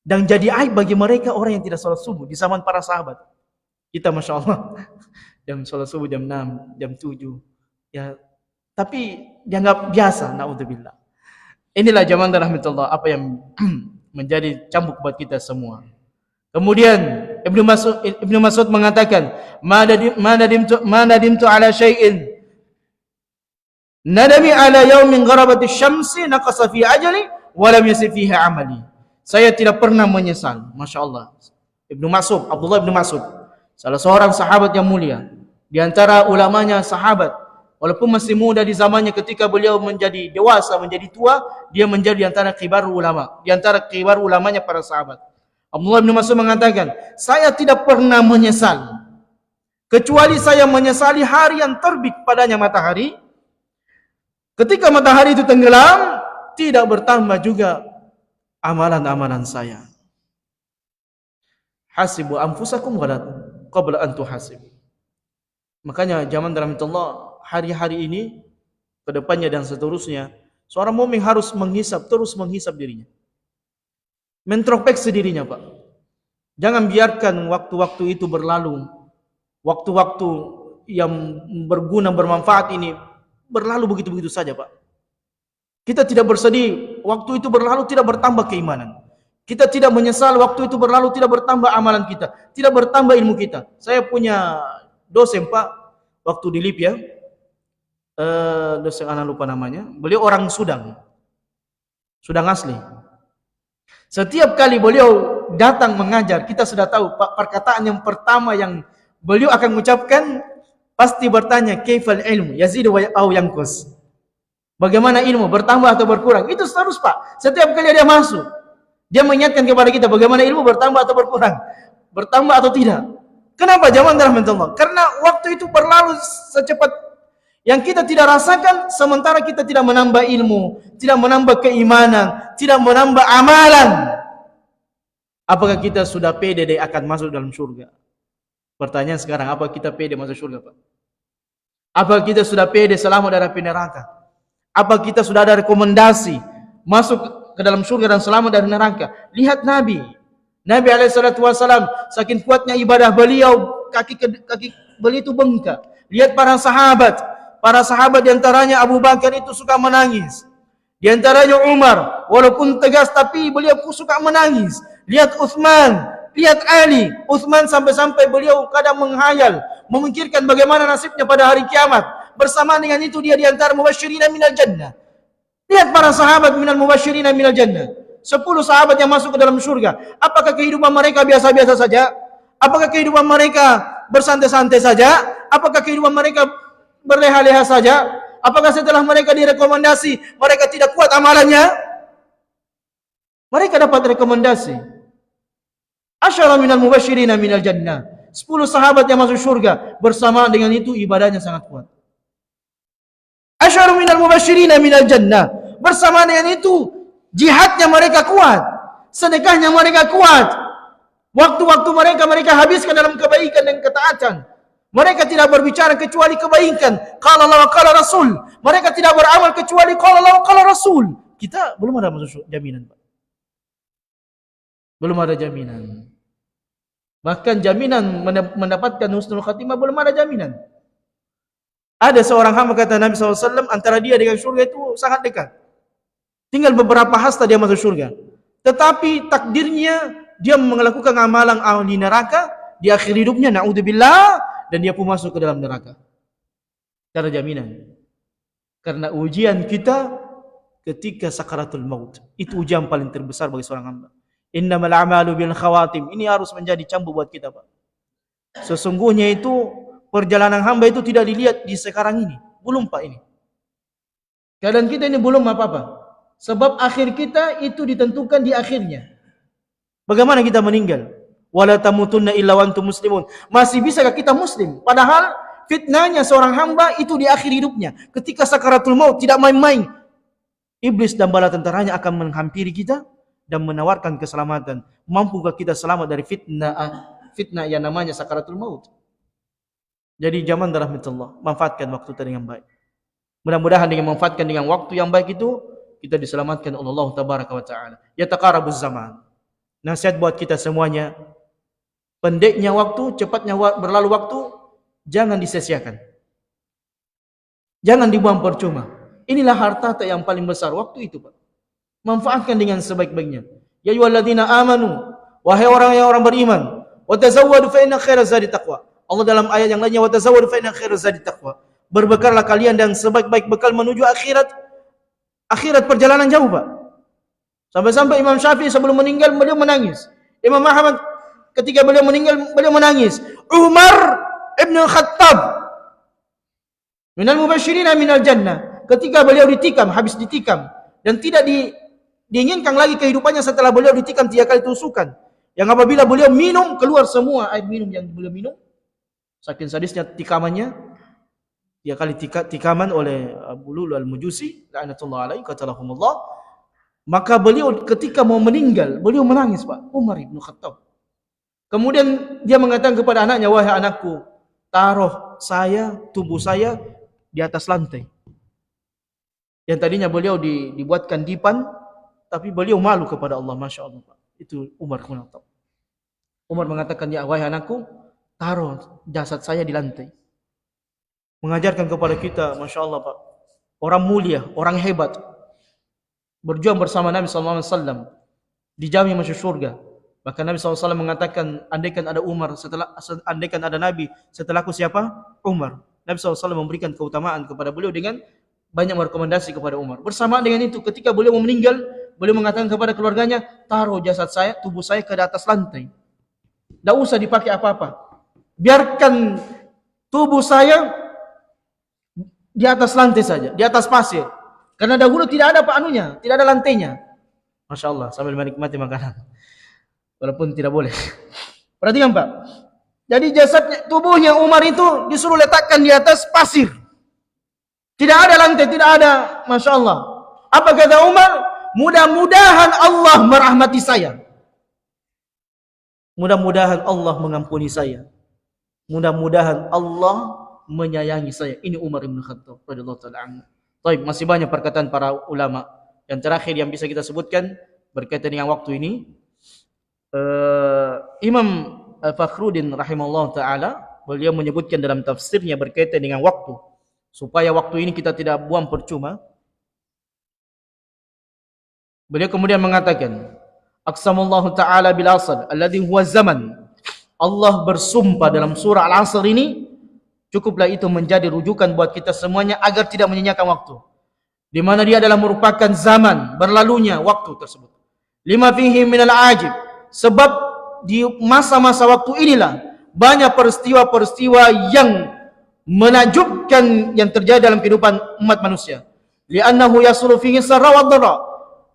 Dan jadi aib bagi mereka orang yang tidak salat subuh di zaman para sahabat. Kita Masya Allah jam salat subuh jam 6, jam 7 ya, tapi dianggap biasa, naudzubillah. Inilah zaman rahmatullah apa yang menjadi cambuk buat kita semua. Kemudian Ibnu Mas'ud mengatakan, ma nadimtu ala syai'in nadami ala yaumin gharabatis syamsi naqasa fi ajali wa lam yasif fihi amali. Saya tidak pernah menyesal. Masya Allah. Ibnu Mas'ud, Abdullah Ibnu Mas'ud, salah seorang sahabat yang mulia, di antara ulamanya sahabat. Walaupun masih muda di zamannya, ketika beliau menjadi dewasa, menjadi tua, dia menjadi di antara kibar ulama, di antara kibar ulamanya para sahabat. Abdullah bin Mas'ud mengatakan, saya tidak pernah menyesal, kecuali saya menyesali hari yang terbit padanya matahari, Ketika matahari itu tenggelam, tidak bertambah juga amalan-amalan saya. Hasibu anfusakum qabla an tuhasibu. Makanya zaman rahmatullah, hari-hari ini, kedepannya dan seterusnya, seorang mukmin harus terus menghisap dirinya. Mentrospeksi dirinya, Pak. Jangan biarkan waktu-waktu itu berlalu. Waktu-waktu yang berguna, bermanfaat ini berlalu begitu-begitu saja, Pak. Kita tidak bersedih waktu itu berlalu tidak bertambah keimanan. Kita tidak menyesal waktu itu berlalu tidak bertambah amalan kita, tidak bertambah ilmu kita. Saya punya dosen, Pak, waktu di LIP, ya. Dosen anak lupa namanya. Beliau orang Sudan asli. Setiap kali beliau datang mengajar, kita sudah tahu, Pak, perkataan yang pertama yang beliau akan mengucapkan pasti bertanya, kaifal ilmu yazidu wa yanqus. Bagaimana ilmu, bertambah atau berkurang? Itu terus, Pak. Setiap kali dia masuk, dia mengingatkan kepada kita bagaimana ilmu bertambah atau berkurang, bertambah atau tidak. Kenapa? Zaman rahmatullah. Karena waktu itu berlalu secepat yang kita tidak rasakan, sementara kita tidak menambah ilmu, tidak menambah keimanan, tidak menambah amalan. Apakah kita sudah pede akan masuk dalam surga? Pertanyaan sekarang, apa kita pede masuk surga, Pak? Apa kita sudah pede selamat dari api neraka? Apa kita sudah ada rekomendasi masuk ke dalam surga dan selamat dari neraka? Lihat Nabi alaihissalam, saking kuatnya ibadah beliau, kaki beliau itu bengkak. Lihat para sahabat diantaranya Abu Bakar itu suka menangis. Diantaranya Umar, walaupun tegas tapi beliau suka menangis. Lihat Utsman, lihat Ali. Utsman sampai-sampai beliau kadang menghayal, memikirkan bagaimana nasibnya pada hari kiamat. Bersamaan dengan itu dia diantara mubashirina minal jannah. Lihat para sahabat minal mubashirina minal jannah. 10 sahabat yang masuk ke dalam surga. Apakah kehidupan mereka biasa-biasa saja? Apakah kehidupan mereka bersantai-santai saja? Apakah kehidupan mereka berleha-leha saja? Apakah setelah mereka direkomendasi mereka tidak kuat amalannya? Mereka dapat rekomendasi. Asyara minal mubashirina minal jannah. 10 sahabat yang masuk surga. Bersamaan dengan itu ibadahnya sangat kuat. Asyara minal mubashirina minal jannah. Bersamaan dengan itu jihadnya mereka kuat, sedekahnya mereka kuat. Waktu-waktu mereka habiskan dalam kebaikan dan ketaatan. Mereka tidak berbicara kecuali kebaikan. Qala Allah wa qala Rasul. Mereka tidak beramal kecuali qala Allah wa qala Rasul. Kita belum ada masuk jaminan, Pak. Belum ada jaminan. Bahkan jaminan mendapatkan husnul khatimah belum ada jaminan. Ada seorang hamba, kata Nabi SAW, antara dia dengan surga itu sangat dekat. Tinggal beberapa hasta dia masuk surga. Tetapi takdirnya dia melakukan amalan ahli neraka di akhir hidupnya, na'udzubillah, dan dia pun masuk ke dalam neraka. Karena jaminan. Karena ujian kita ketika sakaratul maut. Itu ujian paling terbesar bagi seorang hamba. Innamal a'malu bil khawatim. Ini harus menjadi cambuk buat kita, Pak. Sesungguhnya itu perjalanan hamba itu tidak dilihat di sekarang ini. Belum, Pak, ini. Keadaan kita ini belum apa-apa. Sebab akhir kita itu ditentukan di akhirnya. Bagaimana kita meninggal? Wala tamutunna illa wa antum muslimun. Masih bisakah kita muslim? Padahal fitnahnya seorang hamba itu di akhir hidupnya. Ketika sakaratul maut tidak main-main. Iblis dan bala tentaranya akan menghampiri kita dan menawarkan keselamatan. Mampukah kita selamat dari fitnah yang namanya sakaratul maut? Jadi zaman rahmatullah, manfaatkan waktu kita dengan baik. Mudah-mudahan dengan memanfaatkan dengan waktu yang baik itu kita diselamatkan oleh Allah tabaraka wa taala. Yataqarabuz zaman. Nasihat buat kita semuanya, pendeknya waktu, cepatnya berlalu waktu, jangan disia-siakan. Jangan dibuang percuma. Inilah harta yang paling besar, waktu itu, Pak. Manfaatkan dengan sebaik-baiknya. Ya ayyuhalladzina amanu, wahai orang beriman, wa tazawwadu fa inna khairaz zadi taqwa. Allah dalam ayat yang lainnya, wa tazawwadu fa inna khairaz zadi taqwa. Berbekallah kalian dan sebaik-baik bekal menuju akhirat. Akhirat perjalanan jauh, Pak. Sampai-sampai Imam Syafi'i sebelum meninggal beliau menangis. Imam Ahmad ketika beliau meninggal beliau menangis. Umar ibn Khattab minal mubashirina minal jannah. Ketika beliau ditikam, habis ditikam dan tidak diinginkan lagi kehidupannya setelah beliau ditikam 3 kali tusukan. Yang apabila beliau minum, keluar semua air minum yang beliau minum. Saking sadisnya tikamannya. Dia kali tikaman oleh Abu Lulu Al-Majusi, la'natullah alaihi qatalahumullah. Maka beliau ketika mau meninggal, beliau menangis, Pak, Umar bin Khattab. Kemudian dia mengatakan kepada anaknya, wahai anakku, taruh saya, tubuh saya di atas lantai. Yang tadinya beliau dibuatkan dipan, tapi beliau malu kepada Allah, Masya Allah, Pak. Itu Umar bin Khattab. Umar mengatakan, ya wahai anakku, taruh jasad saya di lantai. Mengajarkan kepada kita, Masya Allah, Pak, orang mulia, orang hebat, berjuang bersama Nabi SAW, dijamin masuk surga. Bahkan Nabi SAW mengatakan, andaikan ada Nabi setelahku siapa? Umar. Nabi SAW memberikan keutamaan kepada beliau dengan banyak merekomendasi kepada Umar. Bersamaan dengan itu, ketika beliau mau meninggal, beliau mengatakan kepada keluarganya, taruh jasad saya, tubuh saya ke atas lantai. Tidak usah dipakai apa-apa. Biarkan tubuh saya di atas lantai saja, di atas pasir. Karena dahulu tidak ada anunya, tidak ada lantainya. Masya Allah, sambil menikmati makanan. Walaupun tidak boleh. Perhatikan, Pak. Jadi jasadnya, tubuhnya Umar itu disuruh letakkan di atas pasir. Tidak ada lantai, tidak ada. Masya Allah. Apa kata Umar? Mudah-mudahan Allah merahmati saya. Mudah-mudahan Allah mengampuni saya. Mudah-mudahan Allah menyayangi saya. Ini Umar bin Khattab radhiyallahu taala anhu. Baik, masih banyak perkataan para ulama. Yang terakhir yang bisa kita sebutkan berkaitan dengan waktu ini, Imam Fakhruddin rahimahullah taala, beliau menyebutkan dalam tafsirnya berkaitan dengan waktu, supaya waktu ini kita tidak buang percuma. Beliau kemudian mengatakan, aqsamallahu ta'ala bil asr alladhi huwa zaman. Allah bersumpah dalam surah Al-Asr ini, cukuplah itu menjadi rujukan buat kita semuanya agar tidak menyanyiakan waktu, di mana dia adalah merupakan zaman berlalunya waktu tersebut. Lima fihi minal ajib, sebab di masa-masa waktu inilah banyak peristiwa-peristiwa yang menakjubkan yang terjadi dalam kehidupan umat manusia. Li'annahu yasulu fihi sarra wa dharra.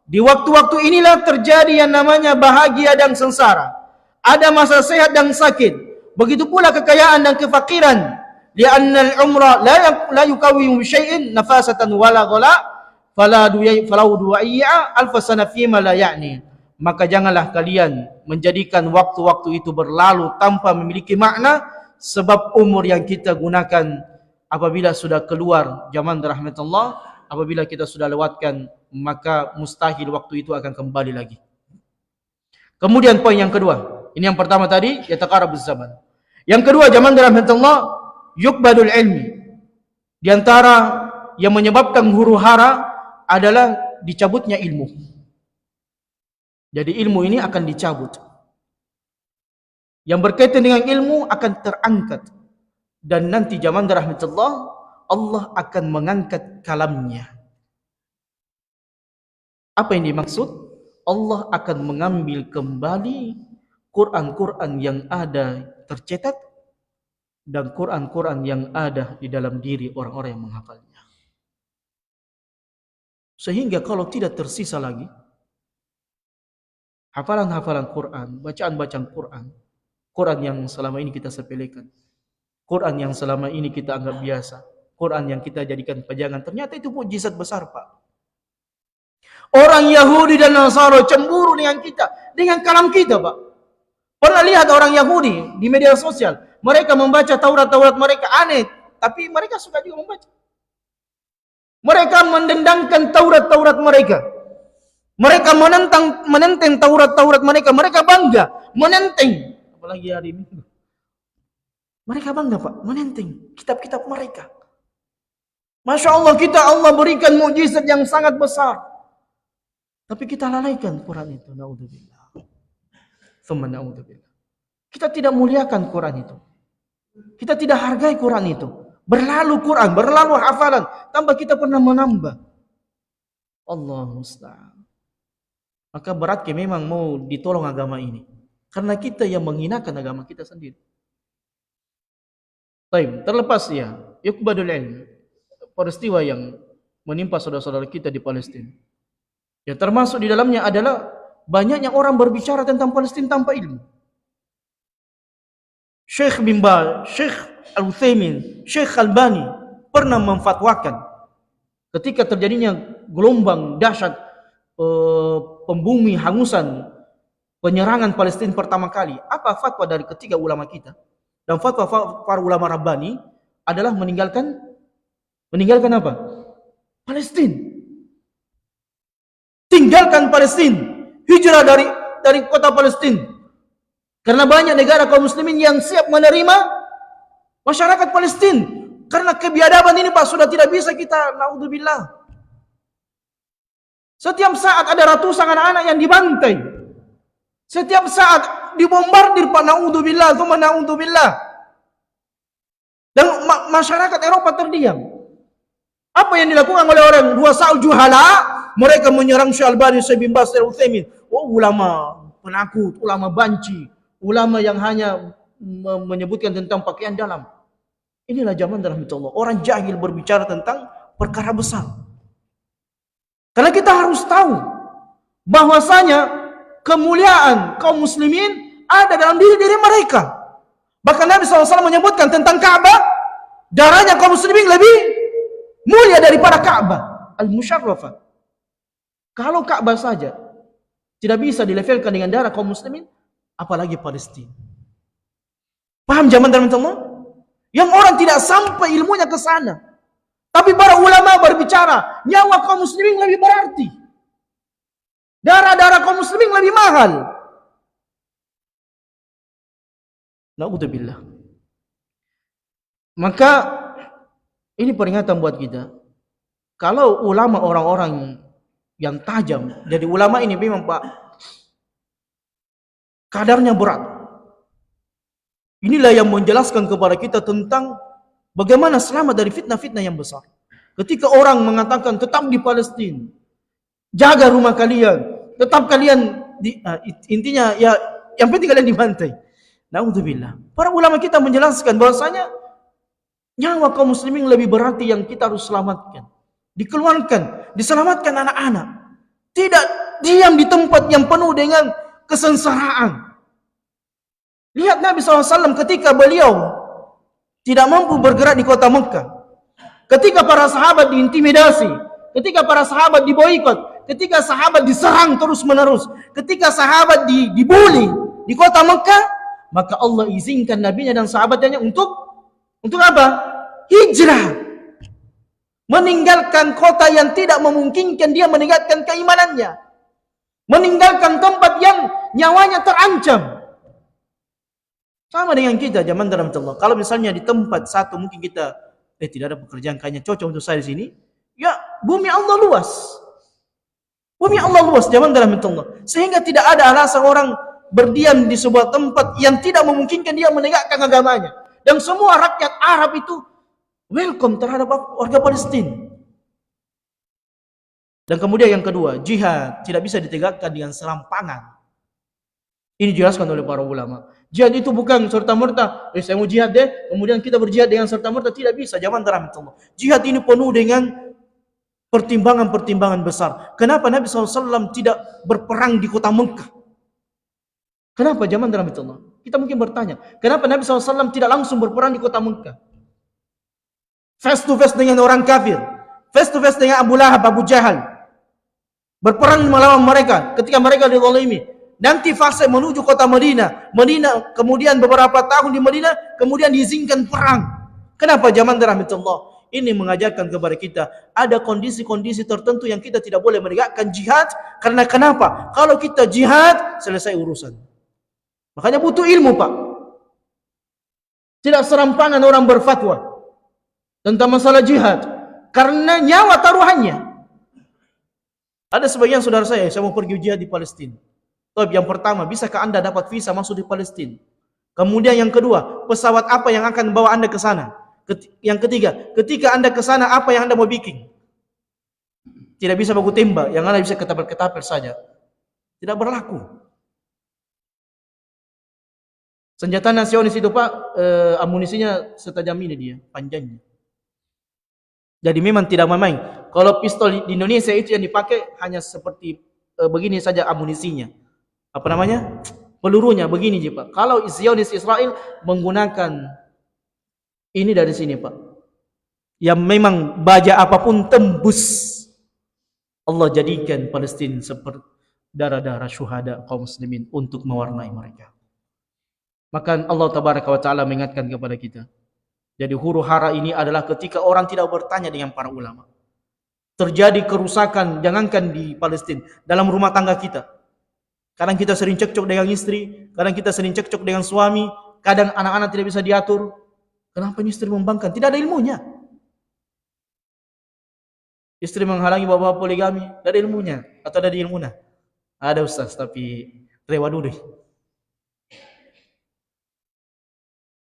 Di waktu-waktu inilah terjadi yang namanya bahagia dan sengsara. Ada masa sehat dan sakit. Begitu pula kekayaan dan kefakiran. Li'annal umra la yukawimu syai'in nafasatan wala ghala fala du'ayya alfasana fima la ya'ni. Maka janganlah kalian menjadikan waktu-waktu itu berlalu tanpa memiliki makna, sebab umur yang kita gunakan apabila sudah keluar zaman rahmatullah, apabila kita sudah lewatkan, maka mustahil waktu itu akan kembali lagi. Kemudian poin yang kedua, ini yang pertama tadi, yataqarabuz zaman. Yang kedua, zaman rahmatullah, yukbadul ilmi. Di antara yang menyebabkan huru-hara adalah dicabutnya ilmu. Jadi ilmu ini akan dicabut. Yang berkaitan dengan ilmu akan terangkat. Dan nanti zaman rahmatullah, Allah akan mengangkat kalamnya. Apa yang dimaksud? Allah akan mengambil kembali Quran-Quran yang ada tercetak dan Quran-Quran yang ada di dalam diri orang-orang yang menghafalnya. Sehingga kalau tidak tersisa lagi hafalan-hafalan Quran, bacaan-bacaan Quran, Quran yang selama ini kita sepelekan, Quran yang selama ini kita anggap biasa, Quran yang kita jadikan pajangan, ternyata itu mukjizat besar, Pak. Orang Yahudi dan Nasara cemburu dengan kita, dengan kalam kita, Pak. Pernah lihat orang Yahudi di media sosial, mereka membaca Taurat-Taurat mereka aneh, tapi mereka suka juga membaca. Mereka mendendangkan Taurat-Taurat mereka. Mereka menenteng Taurat-Taurat mereka. Mereka bangga menenteng. Apalagi hari ini. Mereka bangga, Pak, menenteng kitab-kitab mereka. Masya Allah, Allah berikan mukjizat yang sangat besar. Tapi kita lalaikan Quran itu. Na'udzubillah. Thumma na'udzubillah. Kita tidak muliakan Quran itu. Kita tidak hargai Quran itu. Berlalu Quran, berlalu hafalan, tanpa kita pernah menambah. Allah musta'an. Maka beratnya memang mau ditolong agama ini. Karena kita yang menghinakan agama kita sendiri. Baik, terlepas ya, yukbadul ilm, peristiwa yang menimpa saudara-saudara kita di Palestina. Yang termasuk di dalamnya adalah banyaknya orang berbicara tentang Palestina tanpa ilmu. Syekh bin Baz, Syekh Al-Utsaimin, Syekh Al-Albani, pernah memfatwakan ketika terjadinya gelombang dahsyat pembumi hangusan penyerangan Palestina pertama kali. Apa fatwa dari ketiga ulama kita? Dan fatwa para ulama Rabbani adalah meninggalkan apa? Palestina. Tinggalkan Palestina. Hijrah dari kota Palestina. Karena banyak negara kaum muslimin yang siap menerima masyarakat Palestina. Karena kebiadaban ini Pak sudah tidak bisa kita, naudzubillah. Setiap saat ada ratusan anak-anak yang dibantai. Setiap saat dibombardir Pak, naudzubillah, tsumma naudzubillah. Dan masyarakat Eropa terdiam. Apa yang dilakukan oleh orang dua sa'ul juhala? Mereka menyerang Syekh Albani, Syekh bin Baz, Syekh Utsaimin. Oh, ulama penakut, ulama banci, ulama yang hanya menyebutkan tentang pakaian dalam. Inilah zaman rahmatullah. Orang jahil berbicara tentang perkara besar. Karena kita harus tahu bahwasanya kemuliaan kaum muslimin ada dalam diri mereka. Bahkan Nabi SAW menyebutkan tentang Ka'bah, darahnya kaum muslimin lebih mulia daripada Ka'bah al-musyarrafah. Kalau Ka'bah saja tidak bisa dilevelkan dengan darah kaum muslimin, apalagi Palestina. Paham zaman rahmatullah? Yang orang tidak sampai ilmunya ke sana. Tapi para ulama berbicara, nyawa kaum muslimin lebih berarti. Darah-darah kaum muslimin lebih mahal. Na'udzubillah. Maka ini peringatan buat kita. Kalau ulama orang-orang yang tajam, jadi ulama ini memang Pak, kadarnya berat. Inilah yang menjelaskan kepada kita tentang bagaimana selamat dari fitnah-fitnah yang besar. Ketika orang mengatakan tetap di Palestina, jaga rumah kalian, tetap kalian intinya ya yang penting kalian dibantai. Naudzubillah. Para ulama kita menjelaskan bahwasanya nyawa kaum muslimin lebih berarti yang kita harus selamatkan. Dikeluarkan, diselamatkan anak-anak. Tidak diam di tempat yang penuh dengan kesengsaraan. Lihat Nabi SAW ketika beliau tidak mampu bergerak di kota Mekah. Ketika para sahabat diintimidasi. Ketika para sahabat diboikot. Ketika sahabat diserang terus menerus. Ketika sahabat dibuli di kota Mekah. Maka Allah izinkan nabinya dan sahabatnya untuk apa? Hijrah. Meninggalkan kota yang tidak memungkinkan dia meninggalkan keimanannya. Meninggalkan tempat yang nyawanya terancam. Sama dengan kita zaman rahmatullah. Kalau misalnya di tempat satu mungkin kita tidak ada pekerjaan kayaknya cocok untuk saya di sini. Ya, bumi Allah luas. Bumi Allah luas zaman rahmatullah. Sehingga tidak ada alasan orang berdiam di sebuah tempat yang tidak memungkinkan dia menegakkan agamanya. Dan semua rakyat Arab itu welcome terhadap warga Palestina. Dan kemudian yang kedua, jihad tidak bisa ditegakkan dengan serampangan. Ini dijelaskan oleh para ulama. Jihad itu bukan serta-merta, saya mau jihad deh, kemudian kita berjihad dengan serta-merta, tidak bisa. Zaman rahmatullah. Jihad ini penuh dengan pertimbangan-pertimbangan besar. Kenapa Nabi SAW tidak berperang di kota Mekah? Kenapa zaman rahmatullah? Kita mungkin bertanya, kenapa Nabi SAW tidak langsung berperang di kota Mekah? Face to face dengan orang kafir, face to face dengan Abu Lahab, Abu Jahal, berperang melawan mereka ketika mereka dizalimi. Nanti fase menuju kota Madinah. Madinah kemudian beberapa tahun di Madinah kemudian diizinkan perang. Kenapa zaman rahmatullah? Ini mengajarkan kepada kita ada kondisi-kondisi tertentu yang kita tidak boleh menegakkan jihad. Karena kenapa? Kalau kita jihad selesai urusan. Makanya butuh ilmu Pak. Tidak serampangan orang berfatwa tentang masalah jihad. Karena nyawa taruhannya. Ada sebagian saudara saya mau pergi jihad di Palestina. Yang pertama, bisakah Anda dapat visa masuk di Palestina? Kemudian yang kedua, pesawat apa yang akan membawa Anda ke sana? Yang ketiga, ketika Anda ke sana apa yang Anda mau bikin? Tidak bisa baku tembak, yang Anda bisa ketapel-ketapel saja. Tidak berlaku. Senjata nasionalis itu Pak, amunisinya setajam ini dia, panjangnya. Jadi memang tidak main. Kalau pistol di Indonesia itu yang dipakai hanya seperti begini saja amunisinya. Apa namanya? Pelurunya begini je Pak. Kalau Zionis Israel menggunakan ini dari sini Pak. yang memang baja apapun tembus, Allah jadikan Palestina seperti darah-darah syuhada kaum muslimin untuk mewarnai mereka. Maka Allah tabaraka wa taala mengingatkan kepada kita. Jadi huru hara ini adalah ketika orang tidak bertanya dengan para ulama. Terjadi kerusakan, jangankan di Palestina, dalam rumah tangga kita. Kadang kita sering cekcok dengan istri, kadang kita sering cekcok dengan suami, kadang anak-anak tidak bisa diatur. Kenapa ini istri membangkang? Tidak ada ilmunya. Istri menghalangi bapak poligami, tidak ada ilmunya. Atau ada ilmunya? Ada ustaz, tapi rewa dulu.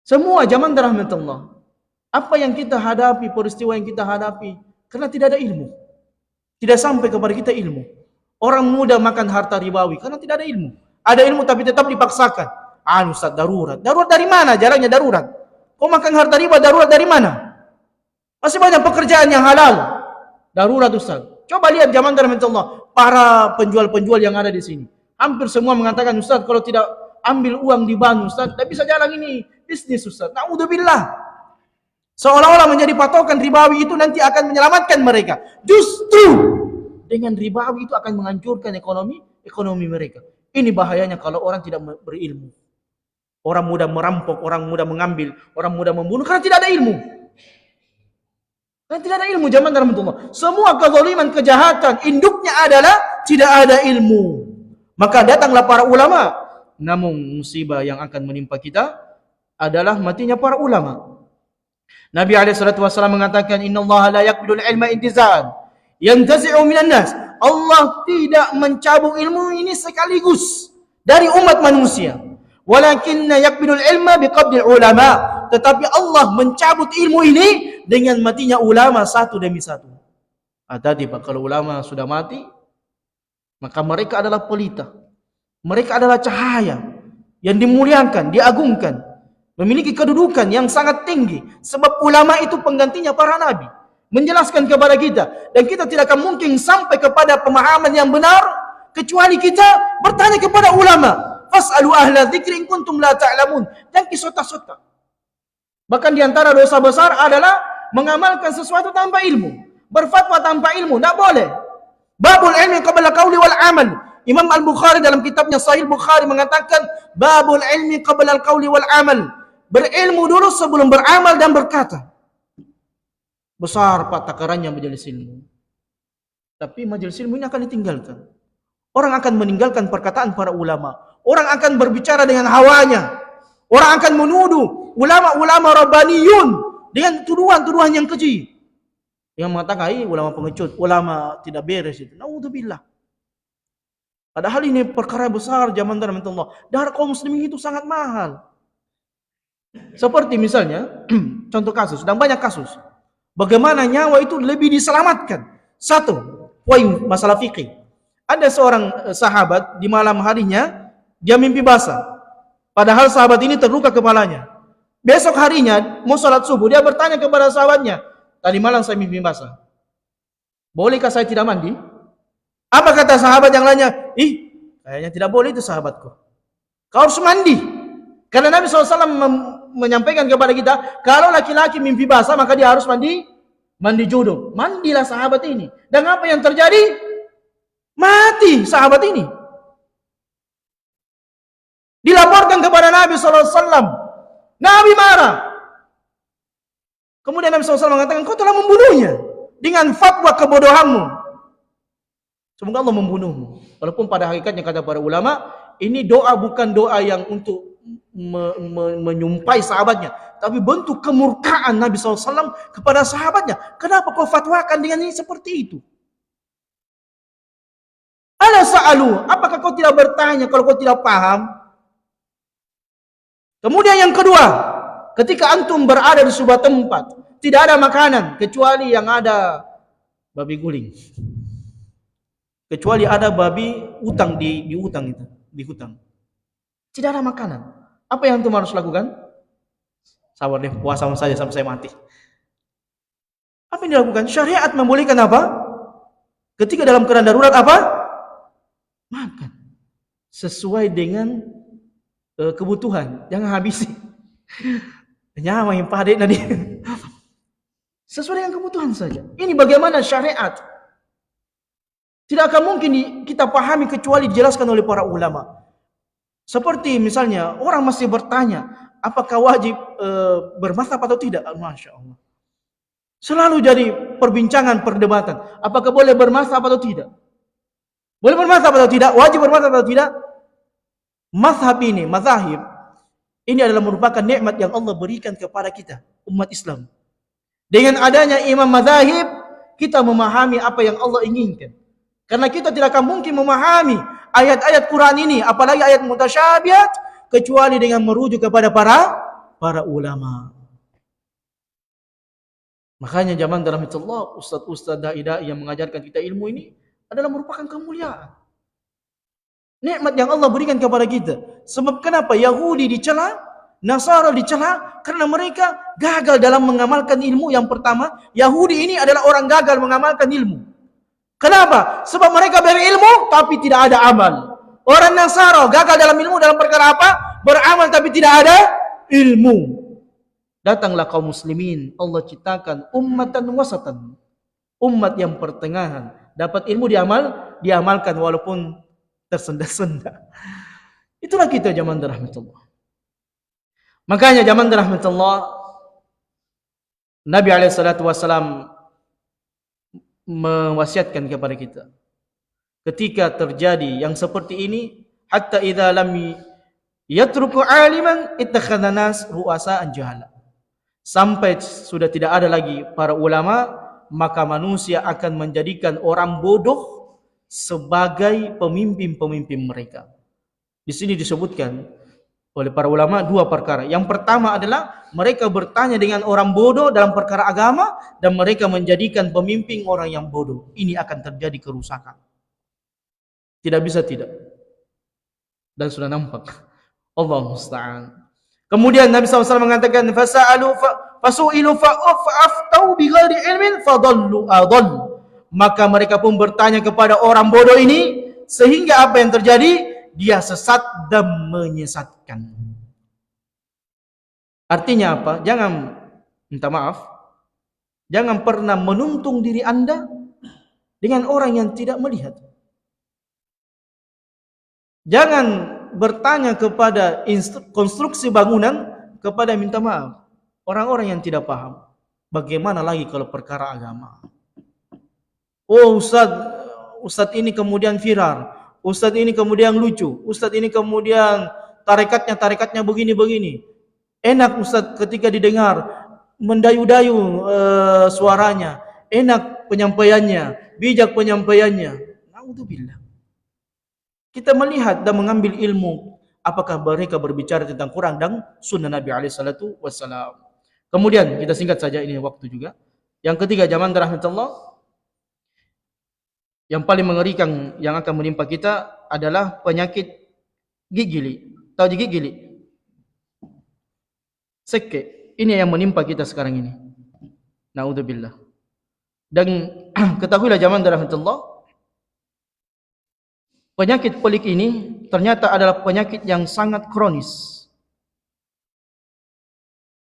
Semua zaman rahmatullah. Apa yang kita hadapi, peristiwa yang kita hadapi, karena tidak ada ilmu. Tidak sampai kepada kita ilmu. Orang muda makan harta ribawi karena tidak ada ilmu. Ada ilmu tapi tetap dipaksakan. Ustaz, darurat. Darurat dari mana? Jalannya darurat. Kau makan harta riba, darurat dari mana? Masih banyak pekerjaan yang halal. Darurat Ustaz. Coba lihat zaman rahmatullah. Para penjual-penjual yang ada di sini. Hampir semua mengatakan, Ustaz, kalau tidak ambil uang di bank, Ustaz, tidak bisa jalan ini bisnis, Ustaz. Na'udzubillah. Seolah-olah menjadi patokan ribawi itu nanti akan menyelamatkan mereka. Justru dengan ribawi itu akan menghancurkan ekonomi mereka. Ini bahayanya kalau orang tidak berilmu. Orang mudah merampok, orang mudah mengambil, orang mudah membunuh karena tidak ada ilmu. Karena tidak ada ilmu zaman rahmatullah. Semua kezaliman, kejahatan, induknya adalah tidak ada ilmu. Maka datanglah para ulama. Namun musibah yang akan menimpa kita adalah matinya para ulama. Nabi SAW mengatakan, Innallaha la yaqbidul ilma intiza'an yantazi'u minan nas. Allah tidak mencabut ilmu ini sekaligus dari umat manusia. Walakinna yaqbidul ilma biqabdil ulama. Tetapi Allah mencabut ilmu ini dengan matinya ulama satu demi satu. Tadi Pak, kalau ulama sudah mati, maka mereka adalah pelita. Mereka adalah cahaya yang dimuliakan, diagungkan, memiliki kedudukan yang sangat tinggi. Sebab ulama itu penggantinya para nabi. Menjelaskan kepada kita. Dan kita tidak akan mungkin sampai kepada pemahaman yang benar kecuali kita bertanya kepada ulama. Fas'alu ahla dzikri in kuntum la ta'lamun. Dan kisota-sota. Bahkan di antara dosa besar adalah mengamalkan sesuatu tanpa ilmu. Berfatwa tanpa ilmu. Tidak boleh. Babul ilmi qabla qawli wal amal. Imam Al-Bukhari dalam kitabnya Sahih Bukhari mengatakan babul ilmi qabla al-qawli wal amal. Berilmu dulu sebelum beramal dan berkata. Besar Pak takarannya majelis ilmu. Tapi majelis ilmu ini akan ditinggalkan. Orang akan meninggalkan perkataan para ulama. Orang akan berbicara dengan hawanya. Orang akan menuduh ulama-ulama rabbaniyun dengan tuduhan-tuduhan yang keji. Yang mengatakan, ulama pengecut, ulama tidak beres itu. Na'udzubillah. Padahal ini perkara besar zaman rahmatullah. Darah kaum muslimin itu sangat mahal. Seperti misalnya, contoh kasus, dan banyak kasus. Bagaimana nyawa itu lebih diselamatkan. Satu, poin masalah fikih. Ada seorang sahabat di malam harinya, dia mimpi basah. Padahal sahabat ini terluka kepalanya. Besok harinya, mau salat subuh, dia bertanya kepada sahabatnya, tadi malam saya mimpi basah. Bolehkah saya tidak mandi? Apa kata sahabat yang lainnya? Kayaknya tidak boleh itu sahabatku. Kau harus mandi. Karena Nabi SAW menyampaikan kepada kita, kalau laki-laki mimpi basah, maka dia harus mandi junub. Mandilah sahabat ini. Dan apa yang terjadi? Mati sahabat ini. Dilaporkan kepada Nabi SAW. Nabi marah. Kemudian Nabi SAW mengatakan, kau telah membunuhnya. Dengan fatwa kebodohanmu. Semoga Allah membunuhmu. Walaupun pada hakikatnya kata para ulama, ini doa bukan doa yang untuk menyumpai sahabatnya, tapi bentuk kemurkaan Nabi SAW kepada sahabatnya. Kenapa kau fatwakan dengan ini seperti itu? Ala sa'alu, apakah kau tidak bertanya kalau kau tidak paham? Kemudian yang kedua, ketika antum berada di sebuah tempat, tidak ada makanan kecuali yang ada babi guling. Kecuali ada babi utang di utang itu, di hutang. Tidak ada makanan. Apa yang antum harus lakukan? Sabar deh, puasa saja sampai saya mati. Apa yang dilakukan? Syariat membolehkan apa? Ketika dalam keadaan darurat apa? Makan. Sesuai dengan kebutuhan. Jangan habisi. Nyawa yang padat tadi. Sesuai dengan kebutuhan saja. Ini bagaimana syariat. Tidak akan mungkin kita pahami kecuali dijelaskan oleh para ulama. Seperti misalnya orang masih bertanya, apakah wajib bermazhab atau tidak? Masya Allah. Selalu jadi perbincangan, perdebatan. Apakah boleh bermazhab atau tidak? Boleh bermazhab atau tidak? Wajib bermazhab atau tidak? Mazhab ini, mazahib, ini adalah merupakan nikmat yang Allah berikan kepada kita, umat Islam. Dengan adanya imam mazahib, kita memahami apa yang Allah inginkan. Karena kita tidak akan mungkin memahami ayat-ayat Quran ini, apalagi ayat mutasyabihat, kecuali dengan merujuk kepada para ulama. Makanya zaman dalam Allah, ustaz-ustaz dai-dai yang mengajarkan kita ilmu ini adalah merupakan kemuliaan. Nikmat yang Allah berikan kepada kita. Sebab kenapa Yahudi dicela, Nasara dicela? Karena mereka gagal dalam mengamalkan ilmu. Yang pertama, Yahudi ini adalah orang gagal mengamalkan ilmu. Kenapa? Sebab mereka berilmu tapi tidak ada amal. Orang Nasara gagal dalam ilmu dalam perkara apa? Beramal tapi tidak ada ilmu. Datanglah kaum muslimin, Allah ciptakan ummatan wasatan. Umat yang pertengahan. Dapat ilmu diamalkan walaupun tersenda-senda. Itulah kita zaman rahmatullah. Makanya zaman rahmatullah, Nabi SAW mewasiatkan kepada kita, ketika terjadi yang seperti ini, hatta idza lam yatruku aliman ittakhadha nas ru'asa'an jahala. Sampai sudah tidak ada lagi para ulama, maka manusia akan menjadikan orang bodoh sebagai pemimpin-pemimpin mereka. Di sini disebutkan oleh para ulama dua perkara. Yang pertama adalah mereka bertanya dengan orang bodoh dalam perkara agama dan mereka menjadikan pemimpin orang yang bodoh. Ini akan terjadi kerusakan. Tidak bisa tidak. Dan sudah nampak. Allah musta'an. Kemudian Nabi SAW mengatakan fasu'ilu fa'aftau bighairi ilmin fadallu adall. Maka mereka pun bertanya kepada orang bodoh ini, sehingga apa yang terjadi? Dia sesat dan menyesatkan. Artinya apa? Jangan minta maaf, jangan pernah menuntung diri Anda dengan orang yang tidak melihat. Jangan bertanya kepada konstruksi bangunan kepada minta maaf orang-orang yang tidak paham. Bagaimana lagi kalau perkara agama? Oh Ustaz ini kemudian viral, Ustaz ini kemudian lucu, Ustaz ini kemudian tarekatnya begini-begini. Enak Ustaz ketika didengar, mendayu-dayu suaranya, enak penyampaiannya, bijak penyampaiannya. Naudzubillah. Kita melihat dan mengambil ilmu, apakah mereka berbicara tentang Quran dan sunnah Nabi SAW. Kemudian kita singkat saja, ini waktu juga. Yang ketiga, zaman rahmatullah, yang paling mengerikan yang akan menimpa kita adalah penyakit gigili. Tahu gigili? Seke. Ini yang menimpa kita sekarang ini. Naudzubillah. Dan ketahuilah zaman rahmatullah, penyakit pelik ini ternyata adalah penyakit yang sangat kronis.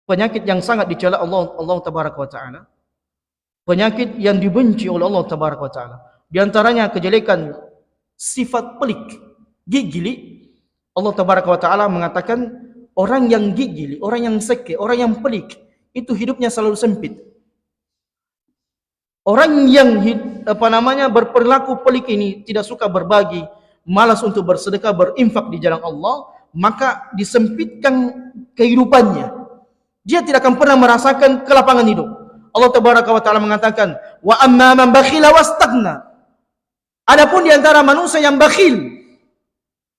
Penyakit yang sangat dicela Allah Tabaraka wa Ta'ala. Penyakit yang dibenci oleh Allah Tabaraka wa Ta'ala. Di antaranya kejelekan sifat pelik, gigili. Allah Tabaraka wa Ta'ala mengatakan orang yang gigili, orang yang seke, orang yang pelik, itu hidupnya selalu sempit. Orang yang berperilaku pelik ini tidak suka berbagi, malas untuk bersedekah, berinfak di jalan Allah, maka disempitkan kehidupannya. Dia tidak akan pernah merasakan kelapangan hidup. Allah Tabaraka wa Ta'ala mengatakan, wa amma man bakhila wastaghna. Adapun di antara manusia yang bakhil,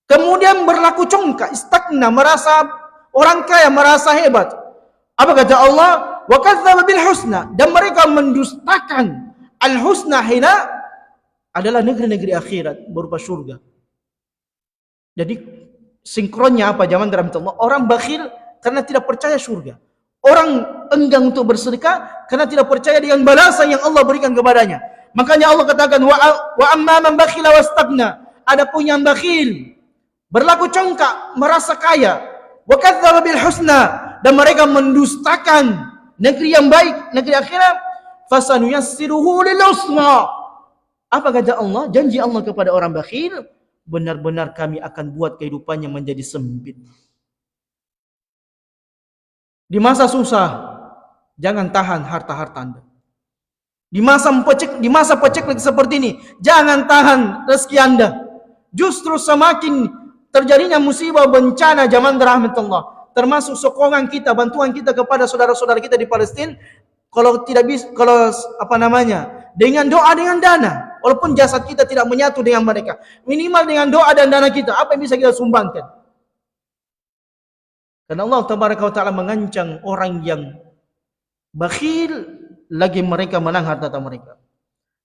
kemudian berlaku congkak, istagna, merasa orang kaya, merasa hebat. Apa kata Allah? Wa kadzdzaba bil husna, dan mereka mendustakan al husna hina adalah negeri-negeri akhirat berupa surga. Jadi sinkronnya apa zaman dalam Allah? Orang bakhil karena tidak percaya surga. Orang enggan untuk bersedekah karena tidak percaya dengan balasan yang Allah berikan kepadanya. Makanya Allah katakan wa amma man bakhila wastaghna. Adapun yang bakhil, berlaku congkak, merasa kaya, wa kadzdzaba bil husna, dan mereka mendustakan negeri yang baik, negeri akhirat, fasanuyassiruhu lil usra. Apa kata Allah? Janji Allah kepada orang bakhil, benar-benar kami akan buat kehidupannya menjadi sempit. Di masa susah, jangan tahan harta-harta Anda. Di masa pecek seperti ini, jangan tahan rezeki Anda. Justru semakin terjadinya musibah bencana zaman rahmatullah, termasuk sokongan kita, bantuan kita kepada saudara-saudara kita di Palestina, kalau tidak bisa, dengan doa, dengan dana, walaupun jasad kita tidak menyatu dengan mereka, minimal dengan doa dan dana kita, apa yang bisa kita sumbangkan? Karena Allah Tabaraka wa Ta'ala mengancam orang yang bakhil, lagi mereka menang harta mereka.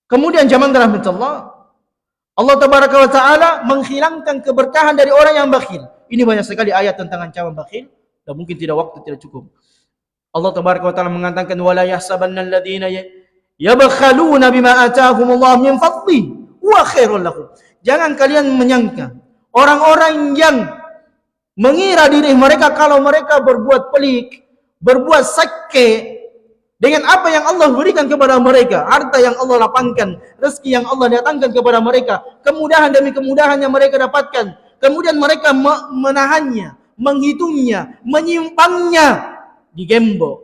Kemudian zaman rahmatullah, Allah Tabaraka wa Ta'ala menghilangkan keberkahan dari orang yang bakhil. Ini banyak sekali ayat tentang ancaman bakhil, dan mungkin waktu tidak cukup. Allah Tabaraka wa Ta'ala mengatakan, wala yahsabanna alladhina yabkhaluna bima atahumullah min fadli wa khairul lahum. Jangan kalian menyangka orang-orang yang mengira diri mereka kalau mereka berbuat pelik, berbuat sakke dengan apa yang Allah berikan kepada mereka, harta yang Allah lapangkan, rezeki yang Allah datangkan kepada mereka, kemudahan demi kemudahan yang mereka dapatkan, kemudian mereka menahannya, menghitungnya, menyimpangnya, digembok.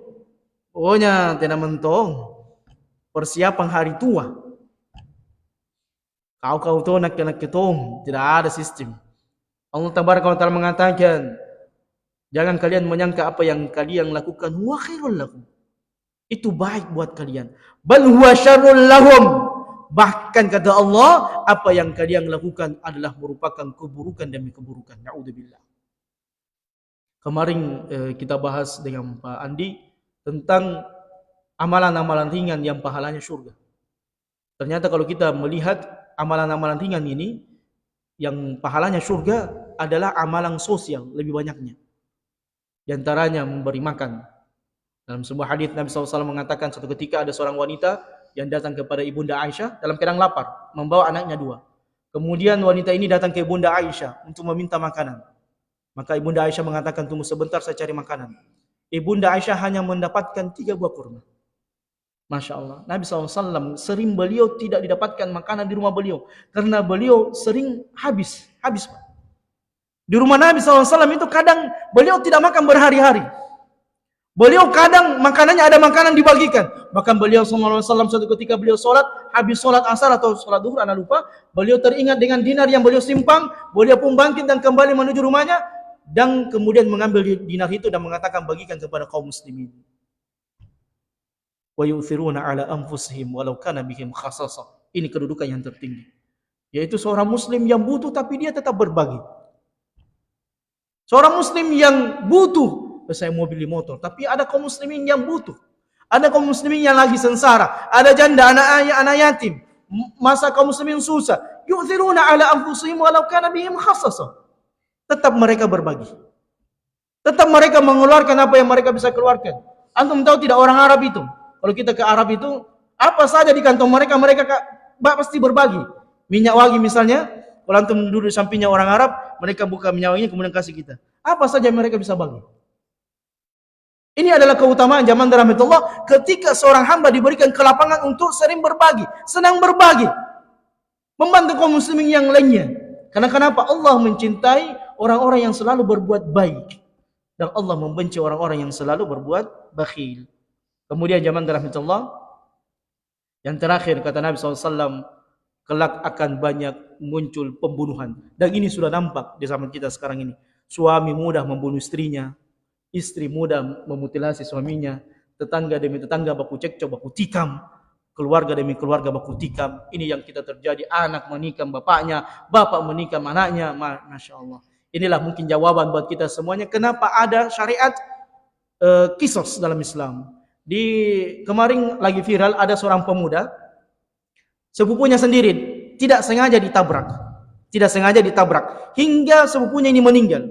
Pokoknya tidak mentong. Persiapan hari tua. Kau tu nak ketong, tidak ada sistem. Allah Tabaraka wa Ta'ala mengatakan, jangan kalian menyangka apa yang kalian lakukan huwa khairul lakum, itu baik buat kalian, bal huwa syarrul lahum. Bahkan kata Allah, apa yang kalian lakukan adalah merupakan keburukan demi keburukan. Na'udzubillah. Kemarin kita bahas dengan Pak Andi tentang amalan-amalan ringan yang pahalanya surga. Ternyata kalau kita melihat amalan-amalan ringan ini, yang pahalanya surga adalah amalan sosial lebih banyaknya. Di antaranya memberi makan. Dalam sebuah hadis Nabi SAW mengatakan, suatu ketika ada seorang wanita yang datang kepada ibunda Aisyah dalam keadaan lapar, membawa anaknya 2. Kemudian wanita ini datang ke ibunda Aisyah untuk meminta makanan. Maka ibunda Aisyah mengatakan, tunggu sebentar, saya cari makanan. Ibunda Aisyah hanya mendapatkan 3 buah kurma. Masya Allah, Nabi SAW sering beliau tidak didapatkan makanan di rumah beliau, karena beliau sering habis. Di rumah Nabi SAW itu kadang beliau tidak makan berhari-hari. Beliau kadang makanannya ada makanan dibagikan. Bahkan beliau SAW suatu ketika beliau sholat, habis sholat asar atau sholat duhur, anda lupa, beliau teringat dengan dinar yang beliau simpang, beliau pun bangkit dan kembali menuju rumahnya, dan kemudian mengambil dinar itu dan mengatakan bagikan kepada kaum muslimin. Wa yu'thiruna ala anfusihim walau kana bihim khasasah. Ini kedudukan yang tertinggi, yaitu seorang muslim yang butuh tapi dia tetap berbagi. Seorang muslim yang butuh, saya mau beli motor, tapi ada kaum muslimin yang butuh, ada kaum muslimin yang lagi sengsara, ada janda, anak yatim, masa kaum muslimin susah. Yu'thiruna ala anfusihim walau kana bihim khasasah. Tetap mereka berbagi, tetap mereka mengeluarkan apa yang mereka bisa keluarkan. Antum tahu tidak, orang Arab itu, kalau kita ke Arab itu, apa saja di kantong mereka pasti berbagi. Minyak wangi misalnya, kalau antum duduk di sampingnya orang Arab, mereka buka minyak wangi kemudian kasih kita. Apa saja mereka bisa bagi. Ini adalah keutamaan zaman rahmatullah, ketika seorang hamba diberikan kelapangan untuk sering berbagi, senang berbagi, membantu kaum muslimin yang lainnya. Karena kenapa? Allah mencintai orang-orang yang selalu berbuat baik, dan Allah membenci orang-orang yang selalu berbuat bakhil. Kemudian zaman rahmatullah, yang terakhir kata Nabi SAW, kelak akan banyak muncul pembunuhan. Dan ini sudah nampak di zaman kita sekarang ini. Suami mudah membunuh istrinya, istri mudah memutilasi suaminya, tetangga demi tetangga baku cekcok, baku tikam, keluarga demi keluarga baku tikam. Ini yang kita terjadi, anak menikam bapaknya, bapak menikam anaknya. Masya Allah. Inilah mungkin jawaban buat kita semuanya, kenapa ada syariat qisas dalam Islam. Kemarin lagi viral, ada seorang pemuda, sepupunya sendiri tidak sengaja ditabrak hingga sepupunya ini meninggal.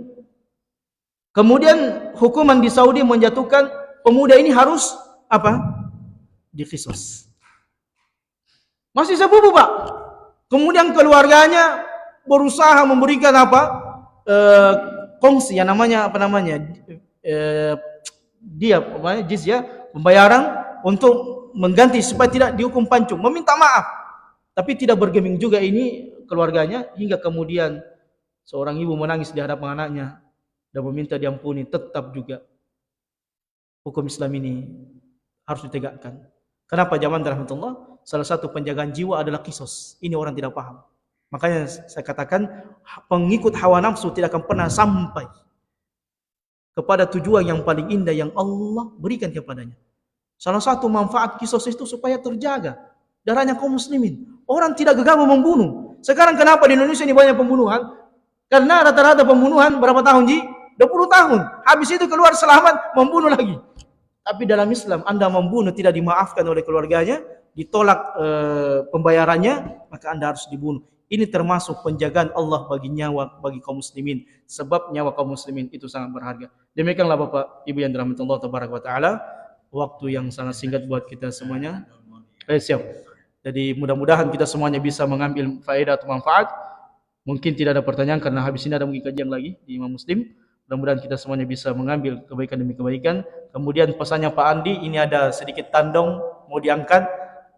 Kemudian hukuman di Saudi menjatuhkan pemuda ini harus diqisas. Masih sepupu, Pak. Kemudian keluarganya berusaha memberikan kongsi yang namanya jizyah, pembayaran untuk mengganti supaya tidak dihukum pancung, meminta maaf, tapi tidak bergeming juga ini keluarganya, hingga kemudian seorang ibu menangis di hadapan anaknya dan meminta diampuni. Tetap juga hukum Islam ini harus ditegakkan. Kenapa jamaah rahmatullah? Salah satu penjagaan jiwa adalah kisos. Ini orang tidak paham. Makanya saya katakan pengikut hawa nafsu tidak akan pernah sampai kepada tujuan yang paling indah yang Allah berikan kepadanya. Salah satu manfaat kisos itu supaya terjaga darahnya kaum muslimin. Orang tidak gegabah membunuh. Sekarang kenapa di Indonesia ini banyak pembunuhan? Karena rata-rata pembunuhan berapa tahun Ji? 20 tahun. Habis itu keluar selamat, membunuh lagi. Tapi dalam Islam Anda membunuh tidak dimaafkan oleh keluarganya, ditolak pembayarannya, maka Anda harus dibunuh. Ini termasuk penjagaan Allah bagi nyawa, bagi kaum muslimin. Sebab nyawa kaum muslimin itu sangat berharga. Demikianlah Bapak Ibu yang dirahmati Allah tabaraka wa taala. Waktu yang sangat singkat buat kita semuanya. Siap. Jadi mudah-mudahan kita semuanya bisa mengambil faedah atau manfaat. Mungkin tidak ada pertanyaan karena habis ini ada mungkin kajian lagi di Imam Muslim. Mudah-mudahan kita semuanya bisa mengambil kebaikan demi kebaikan. Kemudian pesannya Pak Andi, ini ada sedikit tandong mau diangkat,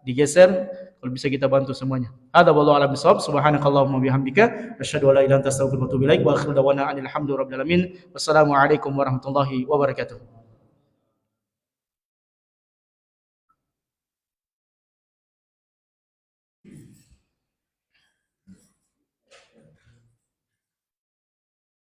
digeser. Kalau bisa kita bantu semuanya. Hadza wallahu a'lam bishawab. Subhanakallahumma bihamdika asyhadu an la ilaha illa anta astaghfiruka wa atubu ilaik wa akhiru da'wana alhamdulillahi rabbil alamin. Wassalamualaikum warahmatullahi wabarakatuh.